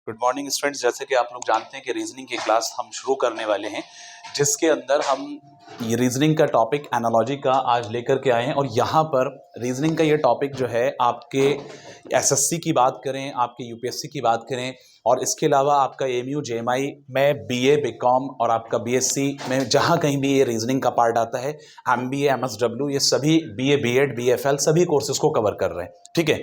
Good morning students. जैसे कि आप लोग जानते हैं कि रीजनिंग की क्लास हम शुरू करने वाले हैं, जिसके अंदर हम ये रीजनिंग का टॉपिक एनालॉजी का आज लेकर के आए हैं। और यहाँ पर रीजनिंग का ये टॉपिक जो है आपके एसएससी की बात करें, आपके यूपीएससी की बात करें, और इसके अलावा आपका एमयू जेएमआई में बीए बीकॉम और आपका बीएससी में जहाँ कहीं भी ये रीजनिंग का पार्ट आता है, एमबीए एमएसडब्ल्यू, ये सभी बीए बीएड बीएफएल सभी कोर्सेज को कवर कर रहे हैं। ठीक है।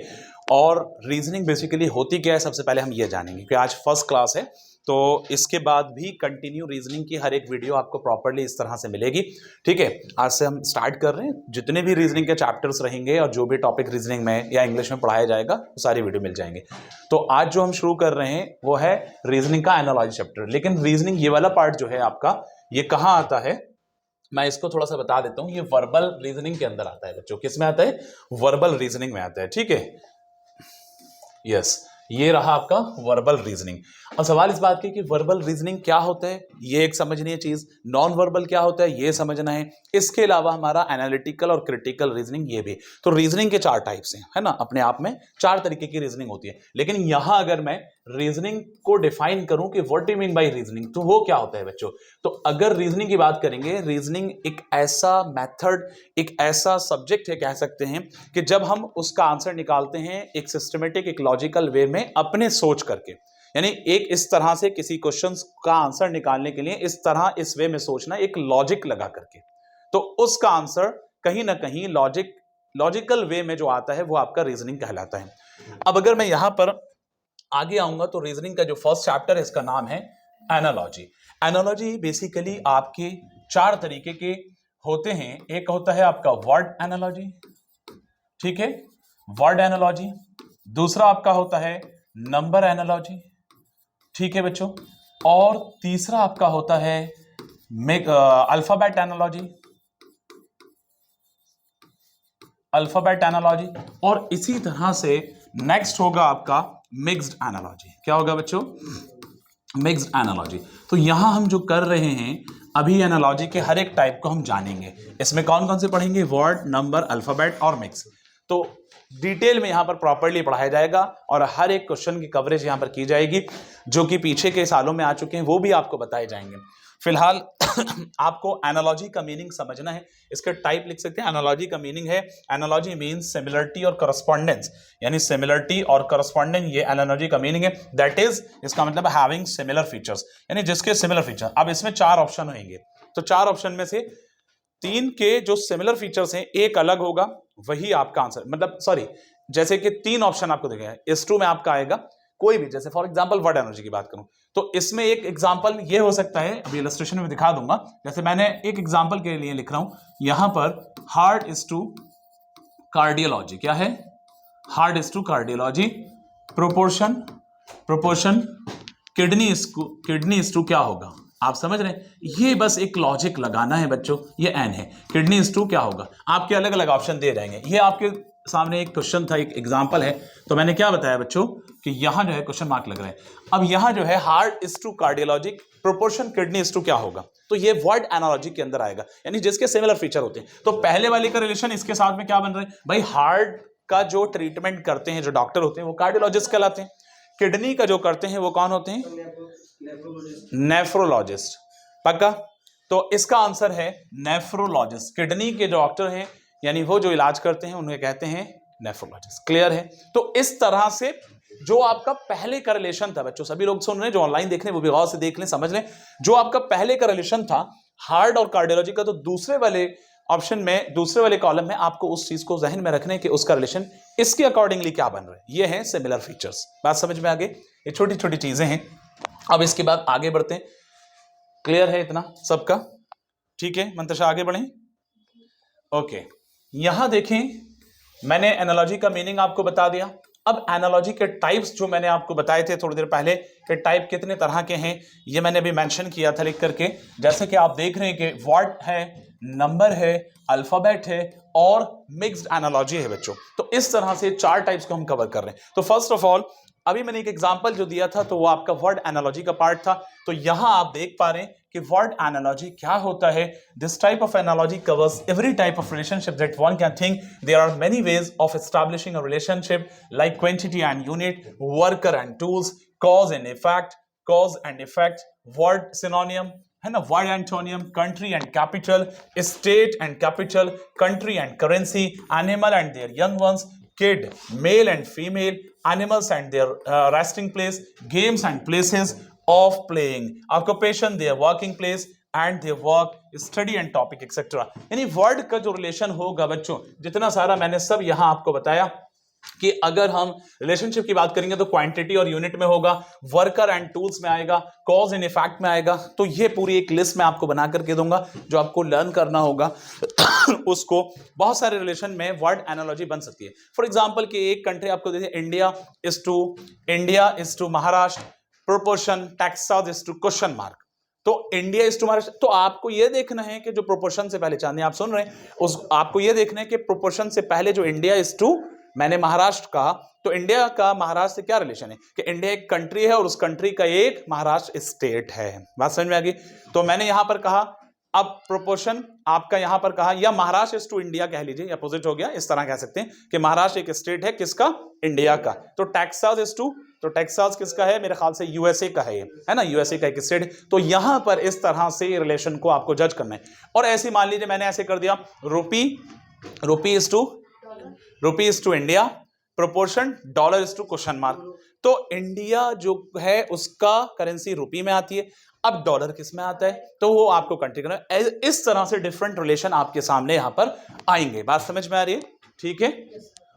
और रीजनिंग बेसिकली होती क्या है, सबसे पहले हम ये जानेंगे कि आज फर्स्ट क्लास है, तो इसके बाद भी कंटिन्यू रीजनिंग की हर एक वीडियो आपको प्रॉपर्ली इस तरह से मिलेगी। ठीक है। आज से हम स्टार्ट कर रहे हैं, जितने भी रीजनिंग के चैप्टर्स रहेंगे और जो भी टॉपिक रीजनिंग में या इंग्लिश में पढ़ाया जाएगा वो सारी वीडियो मिल जाएंगे। तो आज जो हम शुरू कर रहे हैं वो है रीजनिंग का एनालॉजी चैप्टर। लेकिन रीजनिंग ये वाला पार्ट जो है आपका, ये कहाँ आता है मैं इसको थोड़ा सा बता देता हूँ। ये वर्बल रीजनिंग के अंदर आता है बच्चों। किस में आता है? वर्बल रीजनिंग में आता है। ठीक है। यस, ये रहा आपका वर्बल रीजनिंग। और सवाल इस बात की कि वर्बल रीजनिंग क्या होता है, ये एक समझनी है चीज। नॉन वर्बल क्या होता है, ये समझना है। इसके अलावा हमारा एनालिटिकल और क्रिटिकल रीजनिंग, ये भी। तो रीजनिंग के 4 टाइप्स हैं, है ना। अपने आप में 4 तरीके की रीजनिंग होती है। लेकिन यहां अगर मैं रीजनिंग को डिफाइन करूं कि what do mean by reasoning, तो वो क्या होता है बच्चों। तो अगर रीजनिंग की बात करेंगे, रीजनिंग एक ऐसा मेथड, एक ऐसा सब्जेक्ट है, कह सकते हैं कि जब हम उसका आंसर निकालते हैं एक सिस्टमेटिक, एक लॉजिकल वे में अपने सोच करके, यानी एक इस तरह से किसी क्वेश्चन का आंसर निकालने के लिए इस तरह, इस वे में सोचना, एक लॉजिक लगा करके, तो उसका आंसर कहीं ना कहीं लॉजिकल वे में जो आता है वो आपका रीजनिंग कहलाता है। अब अगर मैं यहां पर आगे आऊंगा तो रीजनिंग का जो फर्स्ट चैप्टर है इसका नाम है एनालॉजी। एनालॉजी बेसिकली आपके 4 तरीके के होते हैं। एक होता है आपका वर्ड एनालॉजी, ठीक है, वर्ड एनालॉजी। दूसरा आपका होता है नंबर एनालॉजी, ठीक है बच्चों। और तीसरा आपका होता है अल्फाबेट एनालॉजी, अल्फाबेट एनालॉजी। और इसी तरह से नेक्स्ट होगा आपका मिक्स्ड एनालॉजी। क्या होगा बच्चों? Mixed analogy. तो यहां हम जो कर रहे हैं अभी, एनालॉजी के हर एक टाइप को हम जानेंगे। इसमें कौन कौन से पढ़ेंगे? वर्ड, नंबर, अल्फाबेट और मिक्स। तो डिटेल में यहां पर प्रॉपर्ली पढ़ाया जाएगा और हर एक क्वेश्चन की कवरेज यहां पर की जाएगी, जो कि पीछे के सालों में आ चुके हैं, वो भी आपको बताए जाएंगे। फिलहाल आपको एनालॉजी का मीनिंग समझना है। इसके टाइप लिख सकते हैं। एनालॉजी का मीनिंग है, एनालॉजी मीन्स सिमिलरिटी और करस्पॉन्डेंस, यानी सिमिलरिटी और करस्पॉन्डेंस, ये एनालॉजी का मीनिंग है। दैट इज, इसका मतलब हैविंग सिमिलर फीचर्स, यानी जिसके सिमिलर फीचर। अब इसमें 4 ऑप्शन होंगे, तो 4 ऑप्शन में से 3 के जो सिमिलर फीचर्स हैं, एक अलग होगा, वही आपका आंसर। मतलब सॉरी, जैसे कि 3 ऑप्शन आपको दिखे हैं, S2 में आपका आएगा कोई भी। जैसे फॉर एग्जांपल वर्ड एनालॉजी की बात करूं तो इसमें एक एग्जांपल ये हो सकता है, अभी इलस्ट्रेशन में दिखा दूंगा। जैसे मैंने एक एग्जांपल के लिए लिख रहा हूं यहां पर, हार्ट इज टू कार्डियोलॉजी। क्या है? Heart is to cardiology. Proportion kidney is to क्या होगा? आप समझ रहे हैं? ये बस एक लॉजिक लगाना है बच्चों। ये एन है, किडनी इज टू क्या होगा? आपके अलग अलग ऑप्शन दिए जाएंगे। ये आपके सामने एक क्वेश्चन था, एक एग्जांपल है। तो मैंने क्या बताया बच्चों कि यहां जो है क्वेश्चन मार्क लग रहा है। अब यहां जो है heart is to cardiology, proportion kidney is to क्या होगा? तो ये वर्ड एनालॉजी के अंदर आएगा, यानी जिसके सिमिलर फीचर होते हैं। तो पहले वाले का रिलेशन इसके साथ में क्या बन रहा है भाई? हार्ट का जो ट्रीटमेंट करते हैं, जो डॉक्टर होते हैं, वो कार्डियोलॉजिस्ट कहलाते हैं। किडनी का जो करते हैं वो कौन होते हैं? नेफ्रोलॉजिस्ट। पक्का? तो इसका आंसर है नेफ्रोलॉजिस्ट। किडनी के जो डॉक्टर हैं, यानी वो जो इलाज करते हैं, उन्हें कहते हैं नेफ्रोलॉजिस्ट। क्लियर है? तो इस तरह से जो आपका पहले का रिलेशन था बच्चों, सभी लोग सुन रहे हैं, जो ऑनलाइन देख रहे हैं वो भी गौर से देख लें, समझ लें। जो आपका पहले का रिलेशन था हार्ट और कार्डियोलॉजी का, तो दूसरे वाले ऑप्शन में, दूसरे वाले कॉलम में आपको उस चीज को जहन में रखने के उसका रिलेशन इसके अकॉर्डिंगली क्या बन रहा है। ये है सिमिलर फीचर्स। बात समझ में आ गई? ये छोटी छोटी चीजें हैं। अब इसके बाद आगे बढ़ते हैं। क्लियर है इतना सबका? ठीक है, मंतशा आगे बढ़ें। ओके, यहां देखें, मैंने एनालॉजी का मीनिंग आपको बता दिया। अब एनालॉजी के टाइप्स जो मैंने आपको बताए थे थोड़ी देर पहले, कि टाइप कितने तरह के हैं, ये मैंने अभी मेंशन किया था लिख करके। जैसे कि आप देख रहे हैं कि वर्ड है, नंबर है, अल्फाबेट है और मिक्स्ड एनालॉजी है बच्चों। तो इस तरह से 4 टाइप्स को हम कवर कर रहे हैं। तो फर्स्ट ऑफ ऑल, अभी मैंने एक एग्जांपल जो दिया था तो वो आपका वर्ड एनालॉजी का पार्ट था। तो यहां आप देख पा रहे हैं कि वर्ड एनालॉजी क्या होता है। This type of analogy covers every type of relationship that one can think. There are many ways of establishing a relationship like quantity and unit, worker and tools, cause and effect, cause and effect, word synonym है ना, word antonym, country and capital, state and capital, country and currency, animal and their young ones, kid, male and female, animals and their resting place, games and places of playing, occupation their working place and their work, study and topic etcetera. यानी word का जो relation होगा बच्चों, जितना सारा मैंने सब यहां आपको बताया कि अगर हम रिलेशनशिप की बात करेंगे तो क्वांटिटी और यूनिट में होगा, वर्कर एंड टूल्स में आएगा, कॉज एंड इफेक्ट में आएगा। तो ये पूरी एक लिस्ट मैं आपको बना करके दूंगा जो आपको लर्न करना होगा उसको बहुत सारे रिलेशन में वर्ड एनालॉजी बन सकती है। फॉर एग्जांपल कि एक कंट्री आपको दे दिया, India is to Maharashtra, proportion Texas is to question mark. तो इंडिया इज टू महाराष्ट्र, तो आपको यह देखना है कि जो प्रोपोर्शन से पहले, चांदी आप सुन रहे हैं, उस आपको यह देखना है कि प्रोपोर्शन से पहले जो इंडिया इज टू मैंने महाराष्ट्र कहा, तो इंडिया का महाराष्ट्र से क्या रिलेशन है कि इंडिया एक कंट्री है और उस कंट्री का एक महाराष्ट्र स्टेट है। बात समझ में आ गई? तो मैंने यहां पर कहा, अब प्रोपोर्शन आपका यहां पर कहा, या महाराष्ट्र इज टू इंडिया कह लीजिए, अपोजिट हो गया, इस तरह कह सकते हैं कि महाराष्ट्र एक स्टेट है किसका, इंडिया का। तो टेक्सास इज टू, तो टेक्सास किसका है, मेरे ख्याल से यूएसए का है ना, यूएसए का एक स्टेट। तो यहां पर इस तरह से रिलेशन को आपको जज करना है। और ऐसे मान लीजिए मैंने ऐसे कर दिया, rupee is to India, proportion dollar is to question mark. तो इंडिया जो है उसका करेंसी रुपी में आती है, अब डॉलर किस में आता है, तो वो आपको कंट्री करना है। इस तरह से डिफरेंट रिलेशन आपके सामने यहां पर आएंगे। बात समझ में आ रही है? ठीक है,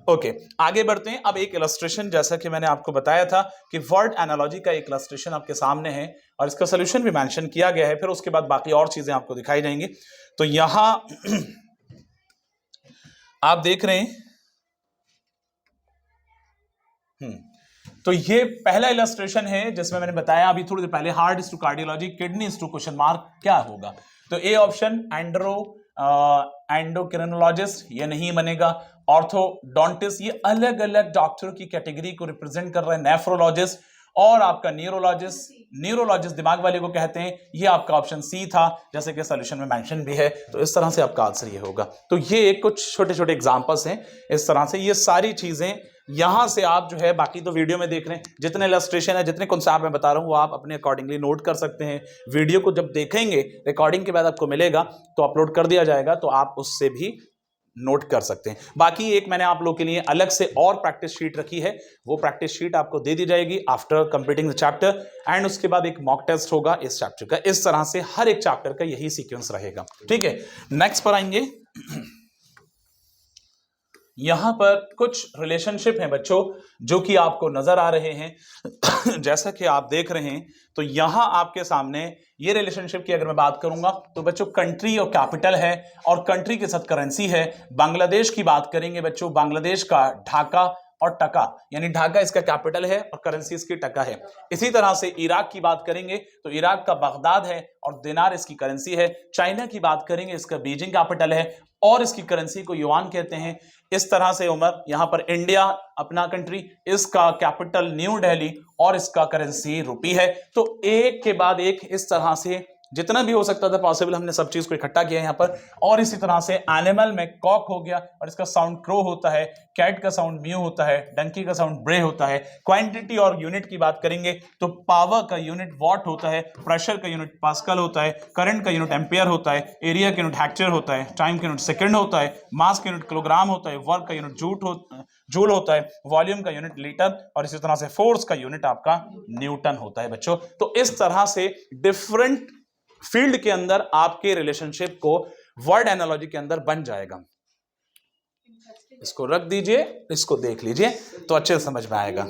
ओके, आगे बढ़ते हैं। अब एक इलस्ट्रेशन, जैसा कि मैंने आपको बताया था कि वर्ड एनालॉजी का एक इलस्ट्रेशन आपके सामने है और इसका सोल्यूशन भी मेंशन किया गया है, फिर उसके बाद बाकी और चीजें आपको दिखाई जाएंगी। तो यहां आप देख रहे हैं, तो ये पहला इलस्ट्रेशन है जिसमें मैंने बताया अभी थोड़ी देर पहले, heart is to cardiology, kidney is to question mark, क्या होगा? तो ए ऑप्शन एंडोक्रिनोलॉजिस्ट, ये नहीं बनेगा। ऑर्थोडोंटिस्ट, ये अलग अलग डॉक्टर की कैटेगरी को रिप्रेजेंट कर रहा है। नेफ्रोलॉजिस्ट और आपका न्यूरोलॉजिस्ट दिमाग वाले को कहते हैं, ये आपका ऑप्शन सी था, जैसे कि सॉल्यूशन में मेंशन भी है। तो इस तरह से आपका आंसर ये होगा। तो ये कुछ छोटे छोटे एग्जांपल्स हैं इस तरह से। ये सारी चीजें यहां से आप जो है, बाकी तो वीडियो में देख रहे हैं, जितने इलस्ट्रेशन है, जितने कॉन्सेप्ट मैं बता रहा हूं, वो आप अपने अकॉर्डिंगली नोट कर सकते हैं। वीडियो को जब देखेंगे, रिकॉर्डिंग के बाद आपको मिलेगा तो अपलोड कर दिया जाएगा, तो आप उससे भी नोट कर सकते हैं। बाकी एक मैंने आप लोग के लिए अलग से और प्रैक्टिस शीट रखी है, वो प्रैक्टिस शीट आपको दे दी जाएगी after completing the chapter, and उसके बाद एक मॉक टेस्ट होगा इस चैप्टर का। इस तरह से हर एक चैप्टर का यही सीक्वेंस रहेगा। ठीक है, नेक्स्ट पर आएंगे। यहां पर कुछ रिलेशनशिप हैं बच्चों जो कि आपको नजर आ रहे हैं जैसा कि आप देख रहे हैं, तो यहां आपके सामने ये रिलेशनशिप की अगर मैं बात करूंगा तो बच्चों कंट्री और कैपिटल है और कंट्री के साथ करेंसी है। बांग्लादेश की बात करेंगे बच्चों, बांग्लादेश का ढाका और टका, यानी ढाका इसका कैपिटल है और करेंसी इसकी टका है। इसी तरह से इराक की बात करेंगे तो इराक का बगदाद है और दिनार इसकी करेंसी है। चाइना की बात करेंगे, इसका बीजिंग कैपिटल है और इसकी करेंसी को युआन कहते हैं। इस तरह से उमर यहां पर इंडिया अपना कंट्री, इसका कैपिटल न्यू दिल्ली और इसका करेंसी रुपी है। तो एक के बाद एक इस तरह से जितना भी हो सकता था पॉसिबल हमने सब चीज को इकट्ठा किया यहाँ पर। और इसी तरह से एनिमल में कॉक हो गया और इसका साउंड क्रो होता है, कैट का साउंड म्यू होता है, डंकी का साउंड ब्रे होता है। क्वांटिटी और यूनिट की बात करेंगे तो पावर का यूनिट वॉट होता है, प्रेशर का यूनिट पास्कल होता है, करंट का यूनिट एम्पियर होता है, एरिया का यूनिट हेक्टेयर होता है, टाइम का यूनिट सेकंड होता है, मास का यूनिट किलोग्राम होता है, वर्क का यूनिट जूल होता है, वॉल्यूम का यूनिट लीटर और इसी तरह से फोर्स का यूनिट आपका न्यूटन होता है बच्चों। तो इस तरह से डिफरेंट फील्ड के अंदर आपके रिलेशनशिप को वर्ड एनालॉजी के अंदर बन जाएगा। इसको रख दीजिए, इसको देख लीजिए तो अच्छे से समझ में आएगा।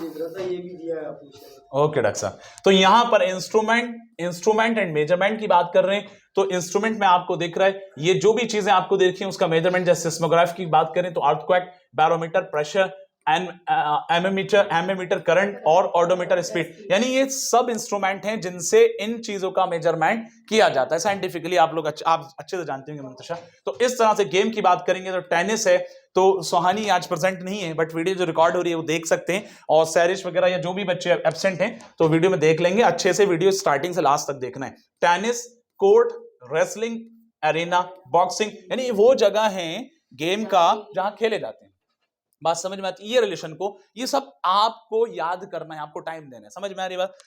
ओके डॉक्टर साहब, तो यहां पर इंस्ट्रूमेंट एंड मेजरमेंट की बात कर रहे हैं। तो इंस्ट्रूमेंट में आपको दिख रहा है ये जो भी चीजें आपको देख रही हैं उसका मेजरमेंट, जैसे सिस्मोग्राफ की बात करें तो earthquake, barometer, pressure, ammeter current और ऑडोमीटर स्पीड, यानी ये सब इंस्ट्रूमेंट हैं जिनसे इन चीजों का मेजरमेंट किया जाता है साइंटिफिकली। आप लोग आप अच्छे से जानते होंगे मंतशा। तो इस तरह से गेम की बात करेंगे तो टेनिस है, तो सुहानी आज प्रेजेंट नहीं है बट वीडियो जो रिकॉर्ड हो रही है वो देख सकते हैं, और सैरिश वगैरह या जो भी बच्चे एब्सेंट हैं तो वीडियो में देख लेंगे। अच्छे से वीडियो स्टार्टिंग से लास्ट तक देखना है। Tennis court, wrestling arena, boxing, यानी वो जगह है गेम का जहां खेले जाते हैं। बात समझ में आती है? ये रिलेशन को, ये सब आपको याद करना है, आपको टाइम देना है। समझ में आ रही बात?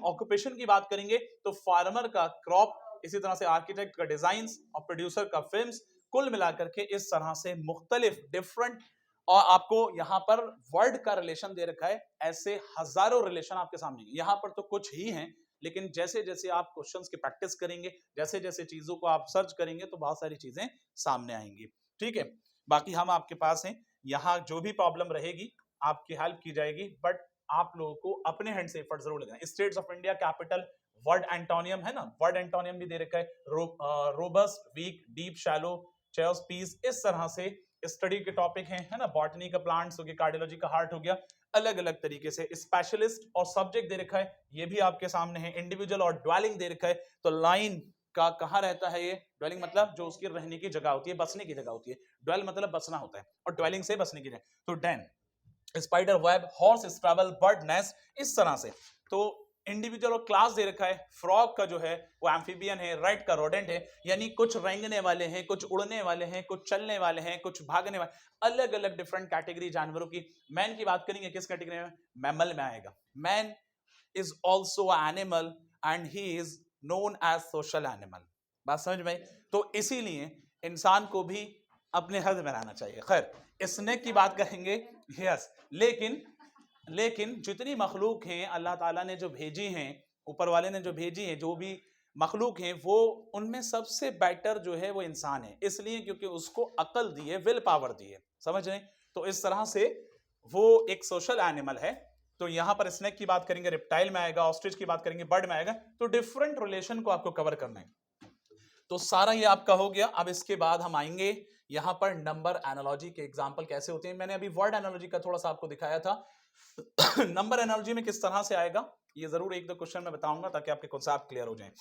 ऑक्यूपेशन की बात करेंगे तो फार्मर का क्रॉप, इसी तरह से आर्किटेक्ट का डिजाइन और प्रोड्यूसर का फिल्म्स, कुल मिलाकर के इस तरह से मुख्तलिफ डिफरेंट, और आपको यहां पर वर्ड का रिलेशन दे रखा है, ऐसे हजारों रिलेशन आपके सामने। यहां पर तो कुछ ही हैं, लेकिन जैसे जैसे आप क्वेश्चंस की प्रैक्टिस करेंगे, जैसे जैसे चीजों को आप सर्च करेंगे, तो बहुत सारी चीजें सामने आएंगी। ठीक है, बाकी हम आपके पास हैं, यहाँ जो भी प्रॉब्लम रहेगी आपकी हेल्प की जाएगी, बट आप लोगों को अपने हैंड से एफर्ट जरूर लगाना। States of India capital, word antonym है ना, वर्ड एंटोनियम भी दे रखा है, robust, weak, deep, shallow, chairs, peace, इस तरह से स्टडी के टॉपिक हैं, है ना, बॉटनी का प्लांट्स हो गया, कार्डियोलॉजी का हार्ट हो गया, अलग अलग तरीके से स्पेशलिस्ट और सब्जेक्ट दे रखा है, ये भी आपके सामने है। इंडिविजुअल और ड्वेलिंग दे रखा है, तो लाइन का कहाँ रहता है ये, ड्वेलिंग मतलब जो उसकी रहने की जगह होती है, बसने की जगह होती है, ड्वेल मतलब बसना होता है, और ड्वेलिंग से बसने की जगह। तो den, spider web, horse scrabble, bird nest, इस तरह से। तो इंडिविजुअल और क्लास दे रखा है। फ्रॉग का जो है वो एम्फीबियन है, रैट का रोडेंट है, यानी कुछ रेंगने वाले हैं, कुछ उड़ने वाले हैं, कुछ चलने वाले हैं, कुछ भागने वाले, अलग अलग डिफरेंट कैटेगरी जानवरों की। मैन की बात करेंगे, किस कैटेगरी में? मैमल में आएगा। Man is also animal and he is known as social animal. बात समझ में? तो इसीलिए इंसान को भी अपने हद में रहना चाहिए। खैर, स्नेक की बात करेंगे, यस, लेकिन जितनी मखलूक हैं अल्लाह ताला ने जो भेजी हैं, ऊपर वाले ने जो भेजी हैं, जो भी मखलूक हैं, वो उनमें सबसे बेटर जो है वो इंसान है। इसलिए क्योंकि उसको अकल दी है, विल पावर दी है। समझ रहे? तो इस तरह से वो एक सोशल एनिमल है। तो यहां पर स्नेक की बात करेंगे, रिप्टाइल में आएगा, ऑस्ट्रिच की बात करेंगे, बर्ड में आएगा। तो डिफरेंट रिलेशन को आपको कवर करना है। तो सारा ये आपका हो गया। अब इसके बाद हम आएंगे यहां पर नंबर एनालॉजी के एग्जांपल कैसे होते हैं। मैंने अभी वर्ड एनालॉजी का थोड़ा सा आपको दिखाया था। नंबर एनालॉजी में किस तरह से आएगा, ये जरूर एक दो क्वेश्चन में बताऊंगा ताकि आपके कॉन्सेप्ट क्लियर हो जाए।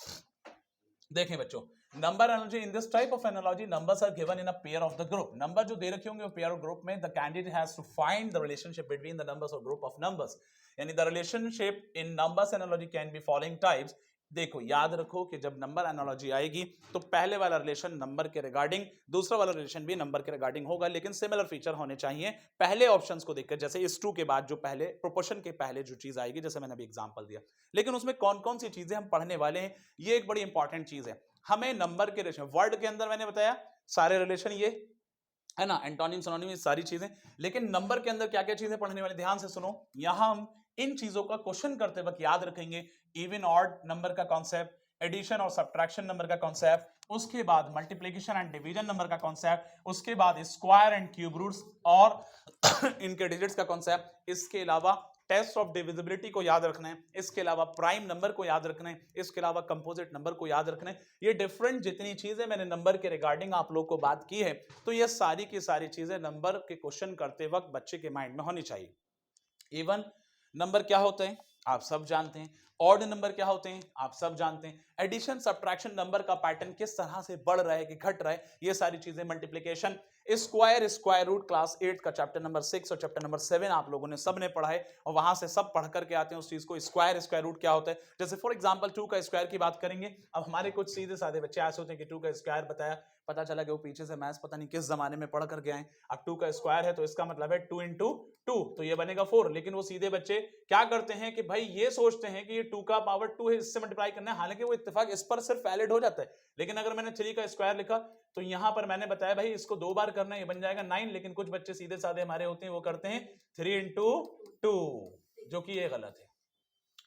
देखें बच्चों, number analogy, in this type of analogy numbers are given in a pair of the group. Number जो दे रखे होंगे वो पेयर ऑफ ग्रुप में, the candidate has to find the relationship between the numbers और ग्रुप ऑफ नंबर्स। यानी the relationship in numbers analogy can be following types. देखो, याद रखो कि जब नंबर एनालॉजी आएगी तो पहले वाला रिलेशन नंबर के रिगार्डिंग, दूसरा वाला रिलेशन भी नंबर के रिगार्डिंग होगा, लेकिन सिमिलर फीचर होने चाहिए पहले ऑप्शंस को देखकर। जैसे इस टू के बाद जो पहले प्रोपोर्शन के पहले जो चीज आएगी, जैसे मैंने अभी एग्जांपल दिया। लेकिन उसमें कौन कौन सी चीजें हम पढ़ने वाले हैं, ये एक बड़ी इंपॉर्टेंट चीज है। हमें नंबर के रिलेशन, वर्ड के अंदर मैंने बताया सारे रिलेशन ये है ना, एंटोनिम, सिनोनिम, सारी चीजें। लेकिन नंबर के अंदर क्या क्या चीजें पढ़ने वाले, ध्यान से सुनो। यहां हम इन चीजों का क्वेश्चन करते वक्त याद रखेंगे इवन ऑड नंबर का कॉन्सेप्ट, एडिशन और सब्ट्रैक्शन नंबर का कॉन्सेप्ट, उसके बाद मल्टीप्लिकेशन एंड डिवीजन नंबर का कॉन्सेप्ट, उसके बाद स्क्वायर एंड क्यूब रूट्स और इनके डिजिट्स का कॉन्सेप्ट। इसके अलावा टेस्ट ऑफ डिविजिबिलिटी को याद रखना है, इसके अलावा प्राइम नंबर को याद रखना है, इसके अलावा कंपोजिट नंबर को याद रखना है। ये डिफरेंट जितनी चीजें मैंने नंबर के रिगार्डिंग आप लोग को बात की है, तो ये सारी की सारी चीजें नंबर के क्वेश्चन करते वक्त बच्चे के माइंड में होनी चाहिए। इवन नंबर क्या होते हैं आप सब जानते हैं, ऑड नंबर क्या होते हैं आप सब जानते हैं, एडिशन सब्ट्रैक्शन नंबर का पैटर्न किस तरह से बढ़ रहा है कि घट रहा है, ये सारी चीजें, multiplication, square, square root, class 8 का चैप्टर नंबर 6 और चैप्टर नंबर 7 आप लोगों ने सबने पढ़ा है, और वहां से सब पढ़ करके आते हैं उस चीज को, स्क्वायर, स्क्वायर रूट क्या होता है। जैसे फॉर एग्जांपल 2 का स्क्वायर की बात करेंगे। अब हमारे कुछ सीधे साधे बच्चे ऐसे होते हैं कि 2 का स्क्वायर बताया, पता चला कि वो पीछे से मैथ्स पता नहीं किस जमाने में पढ़ करके आए। अब 2 का स्क्वायर है तो इसका मतलब है 2 इंटू 2, तो ये बनेगा 4। लेकिन वो सीधे बच्चे क्या करते हैं कि भाई ये सोचते हैं कि ये 2 का पावर 2 है, इससे मल्टीप्लाई करना है। हालांकि वो इत्तेफाक इस पर सिर्फ वैलिड हो जाता है। लेकिन अगर मैंने 3 का स्क्वायर लिखा तो यहां पर मैंने बताया भाई इसको 2 बार करना है, ये बन जाएगा 9। लेकिन कुछ बच्चे सीधे साधे हमारे होते हैं, वो करते हैं 3 इंटू 2, जो कि ये गलत है।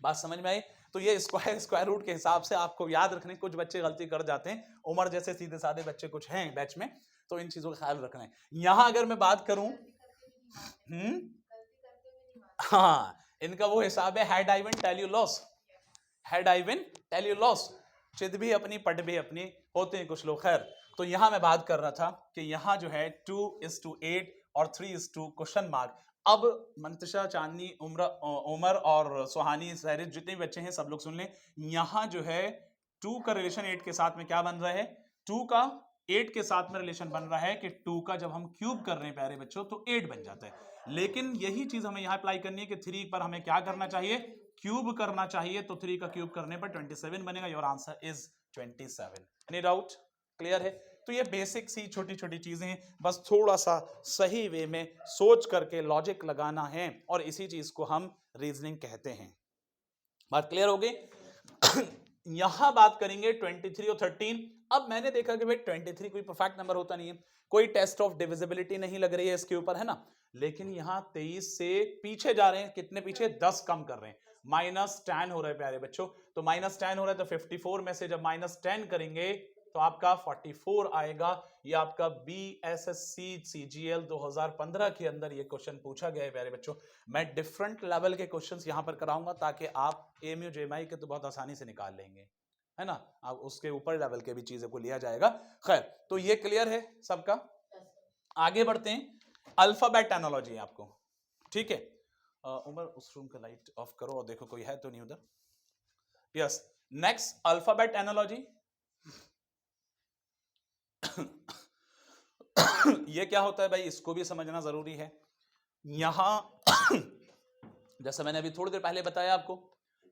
बात समझ में आई? तो ये स्क्वायर, स्क्वायर रूट के हिसाब से आपको याद रखने, कुछ बच्चे गलती कर जाते हैं, उमर जैसे सीधे साधे बच्चे कुछ हैं बैच में, तो इन चीजों का ख्याल रखना है। यहां अगर मैं बात करूं, हाँ, इनका वो हिसाब है, head I win tail you lose, head I win tail you lose, चिद भी अपनी पट भी अपनी, होते हैं कुछ लोग। खैर, तो यहां मैं बात कर रहा था कि यहां जो है 2:8 और 3:2 क्वेश्चन मार्क। अब मंतशा, चांदनी, उमर और सुहानी, सहरिज, जितने भी बच्चे हैं सब लोग सुन लें। यहां जो है 2 का रिलेशन 8 के साथ में क्या बन रहा है, 2 का 8 के साथ में रिलेशन बन रहा है कि 2 का जब हम क्यूब कर रहे हैं प्यारे बच्चों तो 8 बन जाता है। लेकिन यही चीज हमें यहां अप्लाई करनी है कि 3 पर हमें क्या करना चाहिए, क्यूब करना चाहिए। तो 3 का क्यूब करने पर 27 बनेगा। Your answer is 27। Any doubt? Clear है? तो ये बेसिक सी छोटी छोटी चीजें हैं, बस थोड़ा सा सही वे में सोच करके लॉजिक लगाना है और इसी चीज को हम रीजनिंग कहते हैं। बात क्लियर हो गई? यहां बात करेंगे 23 और 13। अब मैंने देखा कि भाई 23 कोई परफेक्ट नंबर होता नहीं है, कोई टेस्ट ऑफ डिविजिबिलिटी नहीं लग रही है इसके ऊपर, है ना, लेकिन यहां 23 से पीछे जा रहे हैं, कितने पीछे, 10 कम कर रहे हैं, -10 हो रहा है प्यारे बच्चों। तो -10 हो रहा है तो 54 में से जब -10 करेंगे तो आपका 44 आएगा। ये आपका BSSC CGL 2015 के अंदर ये क्वेश्चन पूछा गया है प्यारे बच्चों। मैं डिफरेंट लेवल के क्वेश्चंस यहां पर कराऊंगा ताकि आप AMU JMI के तो बहुत आसानी से निकाल लेंगे, है ना, अब उसके ऊपर लेवल के भी चीजों को लिया जाएगा। खैर, तो ये क्लियर है सबका। आगे बढ़ते हैं, अल्फाबेट एनालॉजी आपको, ठीक है। उमर उस रूम का लाइट ऑफ करो और देखो कोई है तो नहीं उधर। Yes, next alphabet analogy. ये क्या होता है भाई, इसको भी समझना जरूरी है। यहां जैसा मैंने अभी थोड़ी देर पहले बताया आपको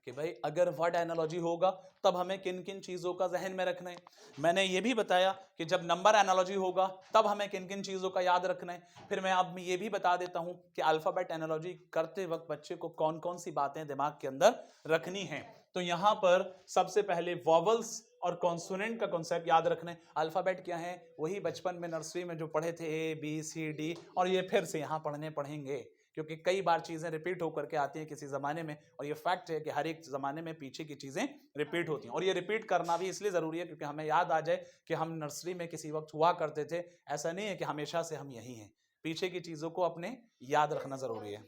कि भाई अगर वर्ड एनालॉजी होगा तब हमें किन किन चीजों का जहन में रखना है। मैंने ये भी बताया कि जब नंबर एनालॉजी होगा तब हमें किन किन चीजों का याद रखना है। फिर मैं अब ये भी बता देता हूं कि अल्फाबेट एनालॉजी करते वक्त बच्चे को कौन कौन सी बातें दिमाग के अंदर रखनी है। तो यहां पर सबसे पहले वॉवल्स और कॉन्सोनेंट का कॉन्सेप्ट याद रखना है। अल्फाबेट क्या है, वही बचपन में नर्सरी में जो पढ़े थे ABCD, और ये फिर से यहां पढ़ेंगे क्योंकि कई बार चीजें रिपीट होकर के आती हैं किसी जमाने में, और ये फैक्ट है कि हर एक जमाने में पीछे की चीजें रिपीट होती हैं। और ये रिपीट करना भी इसलिए जरूरी है क्योंकि हमें याद आ जाए कि हम नर्सरी में किसी वक्त हुआ करते थे। ऐसा नहीं है कि हमेशा से हम यही हैं, पीछे की चीजों को अपने याद रखना जरूरी है।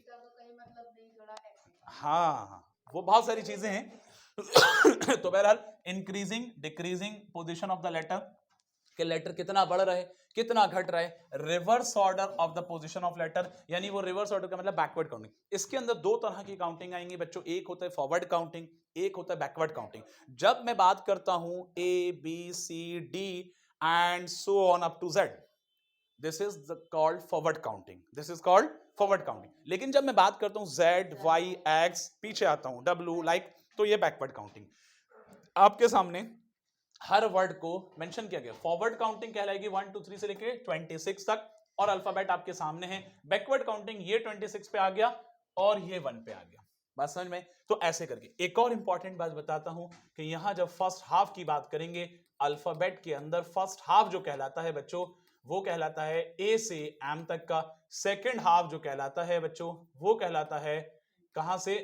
हाँ, वो बहुत सारी चीजें हैं। तो बहरहाल, increasing decreasing position of the letter, कि लेटर कितना बढ़ रहा है कितना घट रहा है। Reverse order of the position of letter, यानी वो रिवर्स ऑर्डर का मतलब बैकवर्ड काउंटिंग। इसके अंदर दो तरह की काउंटिंग आएंगी बच्चों, एक होता है फॉरवर्ड काउंटिंग, एक होता है बैकवर्ड काउंटिंग। जब मैं बात करता हूं ABCD and so on up to Z, this is called forward counting, this is called forward counting. लेकिन जब मैं बात करता हूं Z Y X, पीछे आता हूं W लाइक, तो ये बैकवर्ड काउंटिंग। आपके सामने हर वर्ड को मेंशन किया गया। फॉरवर्ड काउंटिंग कहलाएगी 1 2 3 से लेके 26 तक, और अल्फाबेट आपके सामने है। बैकवर्ड काउंटिंग ये 26 पे आ गया और ये 1 पे आ गया। बात समझ में? तो ऐसे करके एक और इंपॉर्टेंट बात बताता हूं कि यहां जब फर्स्ट हाफ की बात करेंगे, अल्फाबेट के अंदर फर्स्ट हाफ जो कहलाता है बच्चों, वो कहलाता है A से M तक का। सेकेंड हाफ जो कहलाता है बच्चों, वो कहलाता है कहां से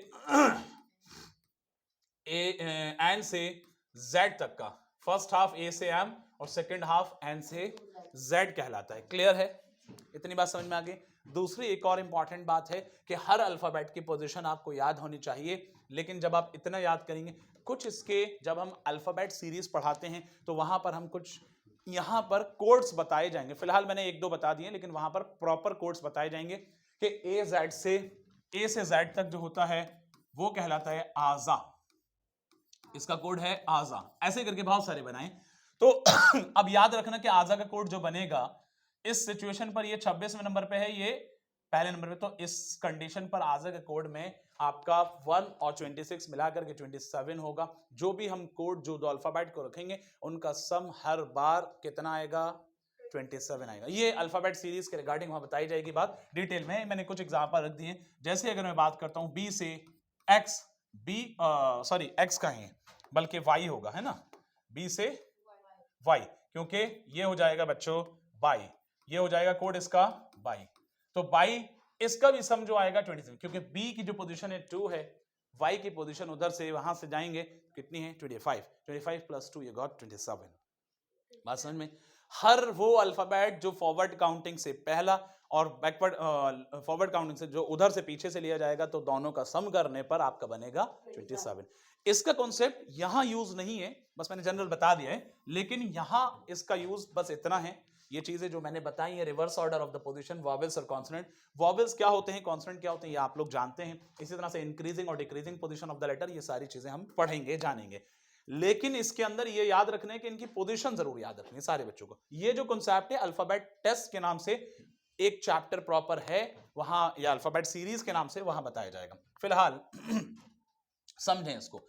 N से Z तक का। फर्स्ट हाफ A से M और सेकेंड हाफ N से Z कहलाता है। क्लियर है? इतनी बात समझ में आ गई। दूसरी एक और इंपॉर्टेंट बात है कि हर अल्फाबेट की पोजीशन आपको याद होनी चाहिए, लेकिन जब आप इतना याद करेंगे, कुछ इसके जब हम अल्फाबेट सीरीज पढ़ाते हैं तो वहां पर हम कुछ यहां पर कोड्स बताए जाएंगे। फिलहाल मैंने एक दो बता दिए, लेकिन वहां पर प्रॉपर कोड्स बताए जाएंगे कि A से Z तक जो होता है वो कहलाता है आजा, इसका कोड है आजा। ऐसे करके बहुत सारे बनाए। तो अब याद रखना कि आजा का कोड जो बनेगा इस सिचुएशन पर, ये 26वें नंबर पे है, ये पहले नंबर पे, तो इस कंडीशन पर आजा के कोड में आपका 1 और 26 मिलाकर के 27 होगा। जो भी हम कोड जो दो अल्फाबेट को रखेंगे उनका सम हर बार कितना आएगा, 27 आएगा। ये अल्फाबेट सीरीज के रिगार्डिंग वहां बताई जाएगी बात डिटेल में। मैंने कुछ एग्जांपल रख दिए। जैसे अगर मैं बात करता हूं B से X, X का है बल्कि Y होगा, है ना, B से Y, क्योंकि ये हो जाएगा बच्चों Y, ये हो जाएगा कोड इसका Y। तो Y इसका भी सम जो आएगा 27, क्योंकि B की जो पोजीशन है 2 है, Y की पोजीशन उधर से वहां से जाएंगे कितनी है, 25 प्लस 2 ये गॉट 27। बात समझ में? हर वो अल्फाबेट जो फॉरवर्ड काउंटिंग से पहला और बैकवर्ड फॉरवर्ड काउंटिंग से जो उधर से पीछे से लिया जाएगा, तो दोनों का सम करने पर आपका बनेगा 27। इसका कॉन्सेप्ट यहां यूज नहीं है, बस मैंने जनरल बता दिया है, लेकिन यहां इसका यूज बस इतना है। ये चीजें जो मैंने बताई है, reverse order of the position, vowels और कॉन्सोनेंट। वॉवेल्स क्या होते हैं, कॉन्सोनेंट क्या होते हैं, ये आप लोग जानते हैं। इसी तरह से इंक्रीजिंग और decreasing position of the letter, ये सारी चीजें हम पढ़ेंगे जानेंगे। लेकिन इसके अंदर ये याद रखना है कि इनकी पोजीशन जरूर याद रखनी है सारे बच्चों को। ये जो कॉन्सेप्ट है अल्फाबेट टेस्ट के नाम से एक चैप्टर प्रॉपर है वहां, या अल्फाबेट सीरीज के नाम से वहां बताया जाएगा। फिलहाल समझें इसको।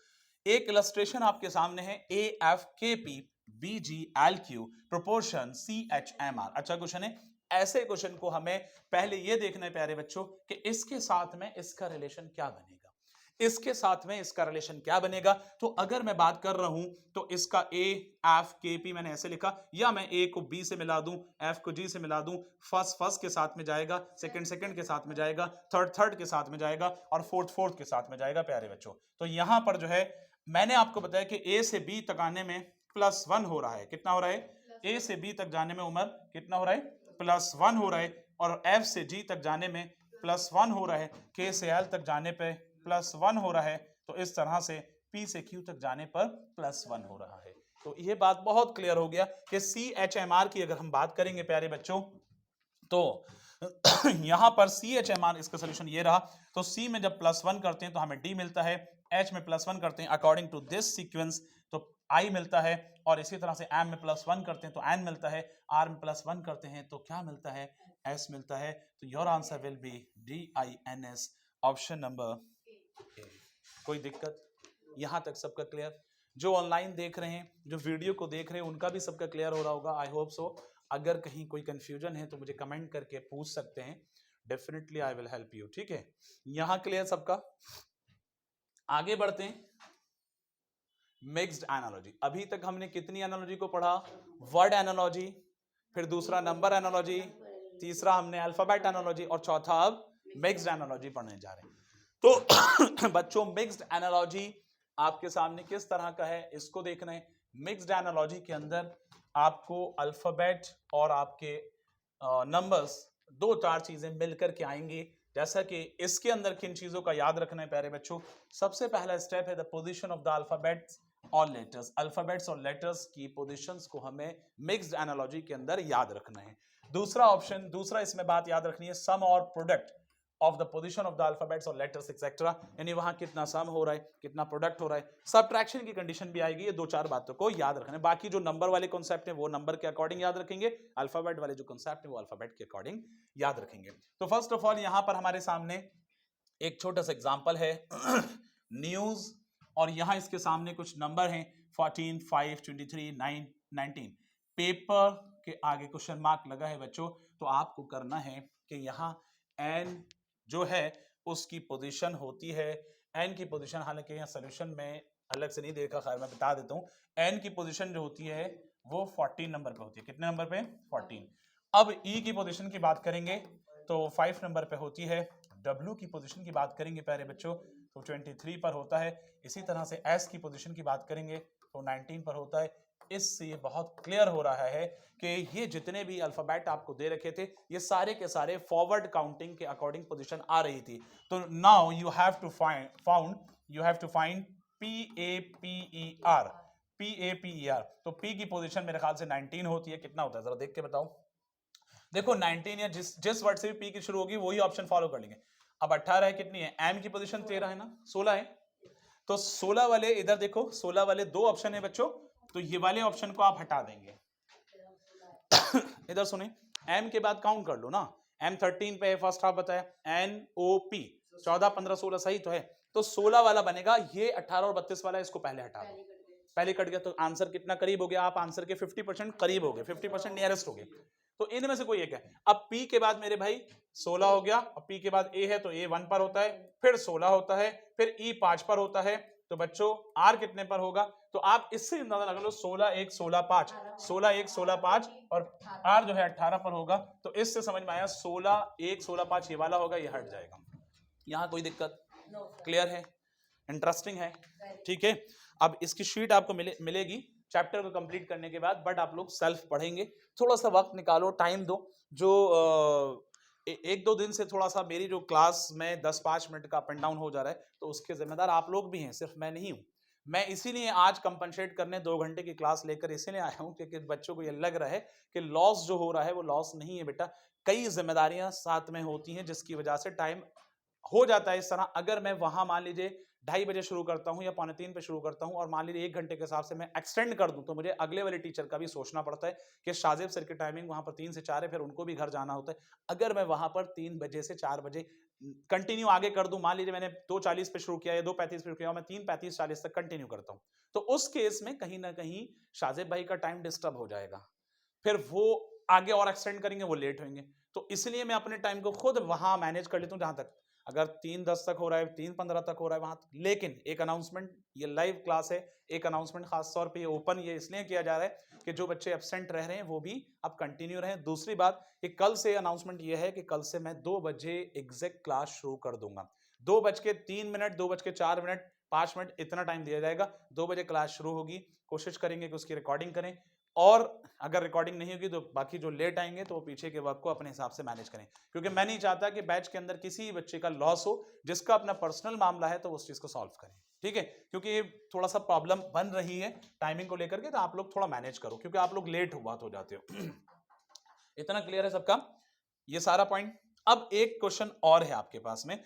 एक इलस्ट्रेशन आपके सामने है AFKP BgAlQ प्रोपोर्शन CHMR। अच्छा क्वेश्चन है। ऐसे क्वेश्चन को हमें पहले ये देखना है प्यारे बच्चों कि इसके साथ में इसका रिलेशन क्या बनेगा, इसके साथ में इसका रिलेशन क्या बनेगा। तो अगर मैं बात कर रहा हूं तो इसका A F K P मैंने ऐसे लिखा, या मैं A को B से मिला दूं, F को G से मिला दूं, फर्स्ट के साथ में जाएगा, सेकंड के साथ में जाएगा, थर्ड के साथ में जाएगा और फोर्थ के साथ में जाएगा प्यारे बच्चों। तो यहां पर जो है मैंने आपको बताया कि A से B तक आने में +1 हो रहा है। कितना हो रहा है? A से B तक जाने में उमर कितना हो रहा है? +1 हो रहा है। और F से G तक जाने में +1 हो रहा है। K से L तक जाने पे +1 हो रहा है। तो इस तरह से P से Q तक जाने पर +1 हो रहा है। तो ये बात बहुत क्लियर हो गया कि CHMR की अगर हम बात करेंगे प्यारे बच्चों तो यहां पर CHMR इसका सोल्यूशन ये रहा। तो C में जब +1 करते हैं तो हमें D मिलता है, H में +1 करते हैं अकॉर्डिंग टू दिस सीक्वेंस तो I मिलता है, और इसी तरह से M में +1 करते हैं तो N मिलता है, R में +1 करते हैं तो क्या मिलता है? S मिलता है। तो your answer will be DINS, option number A. कोई दिक्कत? यहां तक सबका क्लियर? जो ऑनलाइन देख रहे हैं, जो वीडियो को देख रहे हैं, उनका भी सबका क्लियर हो रहा होगा, आई होप सो। अगर कहीं कोई कंफ्यूजन है तो मुझे कमेंट करके पूछ सकते हैं, definitely I will help you. ठीक है, यहां क्लियर सबका? आगे बढ़ते हैं। Mixed analogy. अभी तक हमने कितनी एनालॉजी को पढ़ा? वर्ड एनालॉजी, फिर दूसरा नंबर एनालॉजी, तीसरा हमने अल्फाबेट एनालॉजी, और चौथा अब मिक्स्ड एनालॉजी पढ़ने जा रहे हैं। तो बच्चों मिक्स्ड एनालॉजी आपके सामने किस तरह का है इसको देखना है। मिक्स्ड एनालॉजी के अंदर आपको अल्फाबेट और आपके नंबर्स 2-4 चीजें मिलकर के आएंगी। जैसा कि इसके अंदर किन चीजों का याद रखना है प्यारे बच्चों। सबसे पहला स्टेप है the position of the alphabets और लेटर्स। अल्फाबेट्स और लेटर्स की पोजीशंस को हमें मिक्स्ड एनालॉजी के अंदर याद रखना है। दूसरा इसमें बात याद रखनी है सम और product of the position of the alphabets और लेटर्स एक्सेट्रा, यानी वहां कितना सम हो रहा है, कितना प्रोडक्ट हो रहा है। सबट्रैक्शन की कंडीशन भी आएगी। ये 2-4 बातों को याद रखना है। बाकी जो नंबर वाले कॉन्सेप्ट है वो नंबर के अकॉर्डिंग याद रखेंगे, अल्फाबेट वाले जो कॉन्सेप्ट है वो अल्फाबेट के अकॉर्डिंग याद रखेंगे। तो फर्स्ट ऑफ ऑल यहां पर हमारे सामने एक छोटा सा एग्जांपल है न्यूज, और यहां इसके सामने कुछ नंबर हैं 14, 5, 23, 9, 19। पेपर के आगे क्वेश्चन मार्क लगा है बच्चों। तो आपको करना है कि यहां एन जो है उसकी पोजीशन होती है, एन की पोजीशन, हालांकि यहाँ सोल्यूशन में अलग से नहीं देखा, खैर मैं बता देता हूँ। एन की पोजीशन जो होती है वो 14 नंबर पे होती है। कितने नंबर पे? 14। अब ई की पोजीशन की बात करेंगे तो 5 नंबर पे होती है। डब्ल्यू की पोजीशन की बात करेंगे प्यारे बच्चों तो 23 पर होता है। इसी तरह से एस की पोजीशन की बात करेंगे तो 19 पर होता है। इससे ये बहुत क्लियर हो रहा है कि ये जितने भी अल्फाबेट आपको दे रखे थे ये सारे के सारे फॉरवर्ड काउंटिंग के अकॉर्डिंग पोजीशन आ रही थी। तो now you have to find PAPER। तो P की पोजीशन मेरे ख्याल से 19 होती है। कितना होता है जरा देख के बताओ। देखो 19 या जिस वर्ड से भी P की शुरू होगी वही ऑप्शन फॉलो कर लेंगे। अब 18 है, कितनी है? M की पोजीशन 13 है ना, 16 है। तो 16 वाले इधर देखो, 16 वाले 2 ऑप्शन है बच्चों, तो ये वाले ऑप्शन को आप हटा देंगे। इधर सुने, M के बाद काउंट कर लो ना। M 13 पे है, फर्स्ट हाफ बताया। NOP 14, 15, 16 सही तो है। तो 16 वाला बनेगा। ये 18 और 32 वाला इसको पहले हटा दो। पहले कट गया तो आंसर कितना करीब हो गया? आप आंसर के 50% करीब हो गए, 50% नियरेस्ट हो गए। तो इनमें से कोई एक है। अब P के बाद मेरे भाई 16 हो गया। अब P के बाद A है तो A 1 पर होता है, फिर 16 होता है, फिर E 5 पर होता है। तो बच्चों R कितने पर होगा? तो आप इससे अंदाजा लगा लो 16, 1, 16, 5, 16, 1, 16, 5 और R जो है 18 पर होगा। तो इससे समझ में आया 16, 1, 16, 5 ये वाला होगा, ये हट जाएगा। यहाँ कोई दिक्कत? क्लियर है? इंटरेस्टिंग है? ठीक है। अब इसकी शीट आपको मिलेगी चैप्टर को कंप्लीट करने के बाद, बट आप लोग सेल्फ पढ़ेंगे। थोड़ा सा वक्त निकालो, टाइम दो। जो 1-2 दिन से थोड़ा सा मेरी जो क्लास में 10-5 मिनट का अप एंड डाउन हो जा रहा है तो उसके जिम्मेदार आप लोग भी हैं, सिर्फ मैं नहीं हूं। मैं इसीलिए आज कंपनसेट करने 2 घंटे की क्लास लेकर इसीलिए आया हूं क्योंकि बच्चों को ये लग रहा है कि लॉस जो हो रहा है वो लॉस नहीं है बेटा। कई जिम्मेदारियां साथ में होती हैं जिसकी वजह से टाइम हो जाता है इस तरह। अगर मैं वहां मान लीजिए 2:30 बजे शुरू करता हूं या 2:45 पे शुरू करता हूं और मान लीजिए 1 घंटे के हिसाब से मैं एक्सटेंड कर दूं तो मुझे अगले वाले टीचर का भी सोचना पड़ता है कि शाजिब सर की टाइमिंग वहां पर 3 से 4 है, फिर उनको भी घर जाना होता है। अगर मैं वहां पर 3 बजे से 4 बजे कंटिन्यू आगे कर दूं, मान लीजिए मैंने 2:40 पे शुरू किया या 2:35 पे शुरू किया, मैं 3:35-40 तक कंटिन्यू करता हूं, तो उस केस में कहीं ना कहीं शाजिब भाई का टाइम डिस्टर्ब हो जाएगा, फिर वो आगे और एक्सटेंड करेंगे, वो लेट होंगे। तो इसलिए मैं अपने टाइम को खुद वहां मैनेज कर लेता हूं, जहां तक अगर 3:10 तक हो रहा है, 3:15 तक हो रहा है वहां तक। लेकिन एक अनाउंसमेंट, ये लाइव क्लास है, एक अनाउंसमेंट खास तौर पे ये ओपन ये इसलिए किया जा रहा है कि जो बच्चे एब्सेंट रह रहे हैं वो भी अब कंटिन्यू रहें। दूसरी बात कि कल से अनाउंसमेंट ये है कि कल से मैं 2 बजे एग्जैक्ट क्लास शुरू कर दूंगा। 2:03, 2:04, 5 मिनट इतना टाइम दिया जाएगा। 2 बजे क्लास शुरू होगी, कोशिश करेंगे कि उसकी रिकॉर्डिंग करें, और अगर रिकॉर्डिंग नहीं होगी तो बाकी जो लेट आएंगे तो वो पीछे के वर्क को अपने हिसाब से मैनेज करें, क्योंकि मैं नहीं चाहता कि बैच के अंदर किसी बच्चे का लॉस हो। जिसका अपना पर्सनल मामला है तो उस चीज को सॉल्व करें, ठीक है, क्योंकि ये थोड़ा सा प्रॉब्लम बन रही है टाइमिंग को लेकर के, तो आप लोग थोड़ा मैनेज करो, क्योंकि आप लोग लेट बात हो जाते हो। इतना क्लियर है सबका, ये सारा पॉइंट। अब एक क्वेश्चन और है आपके पास में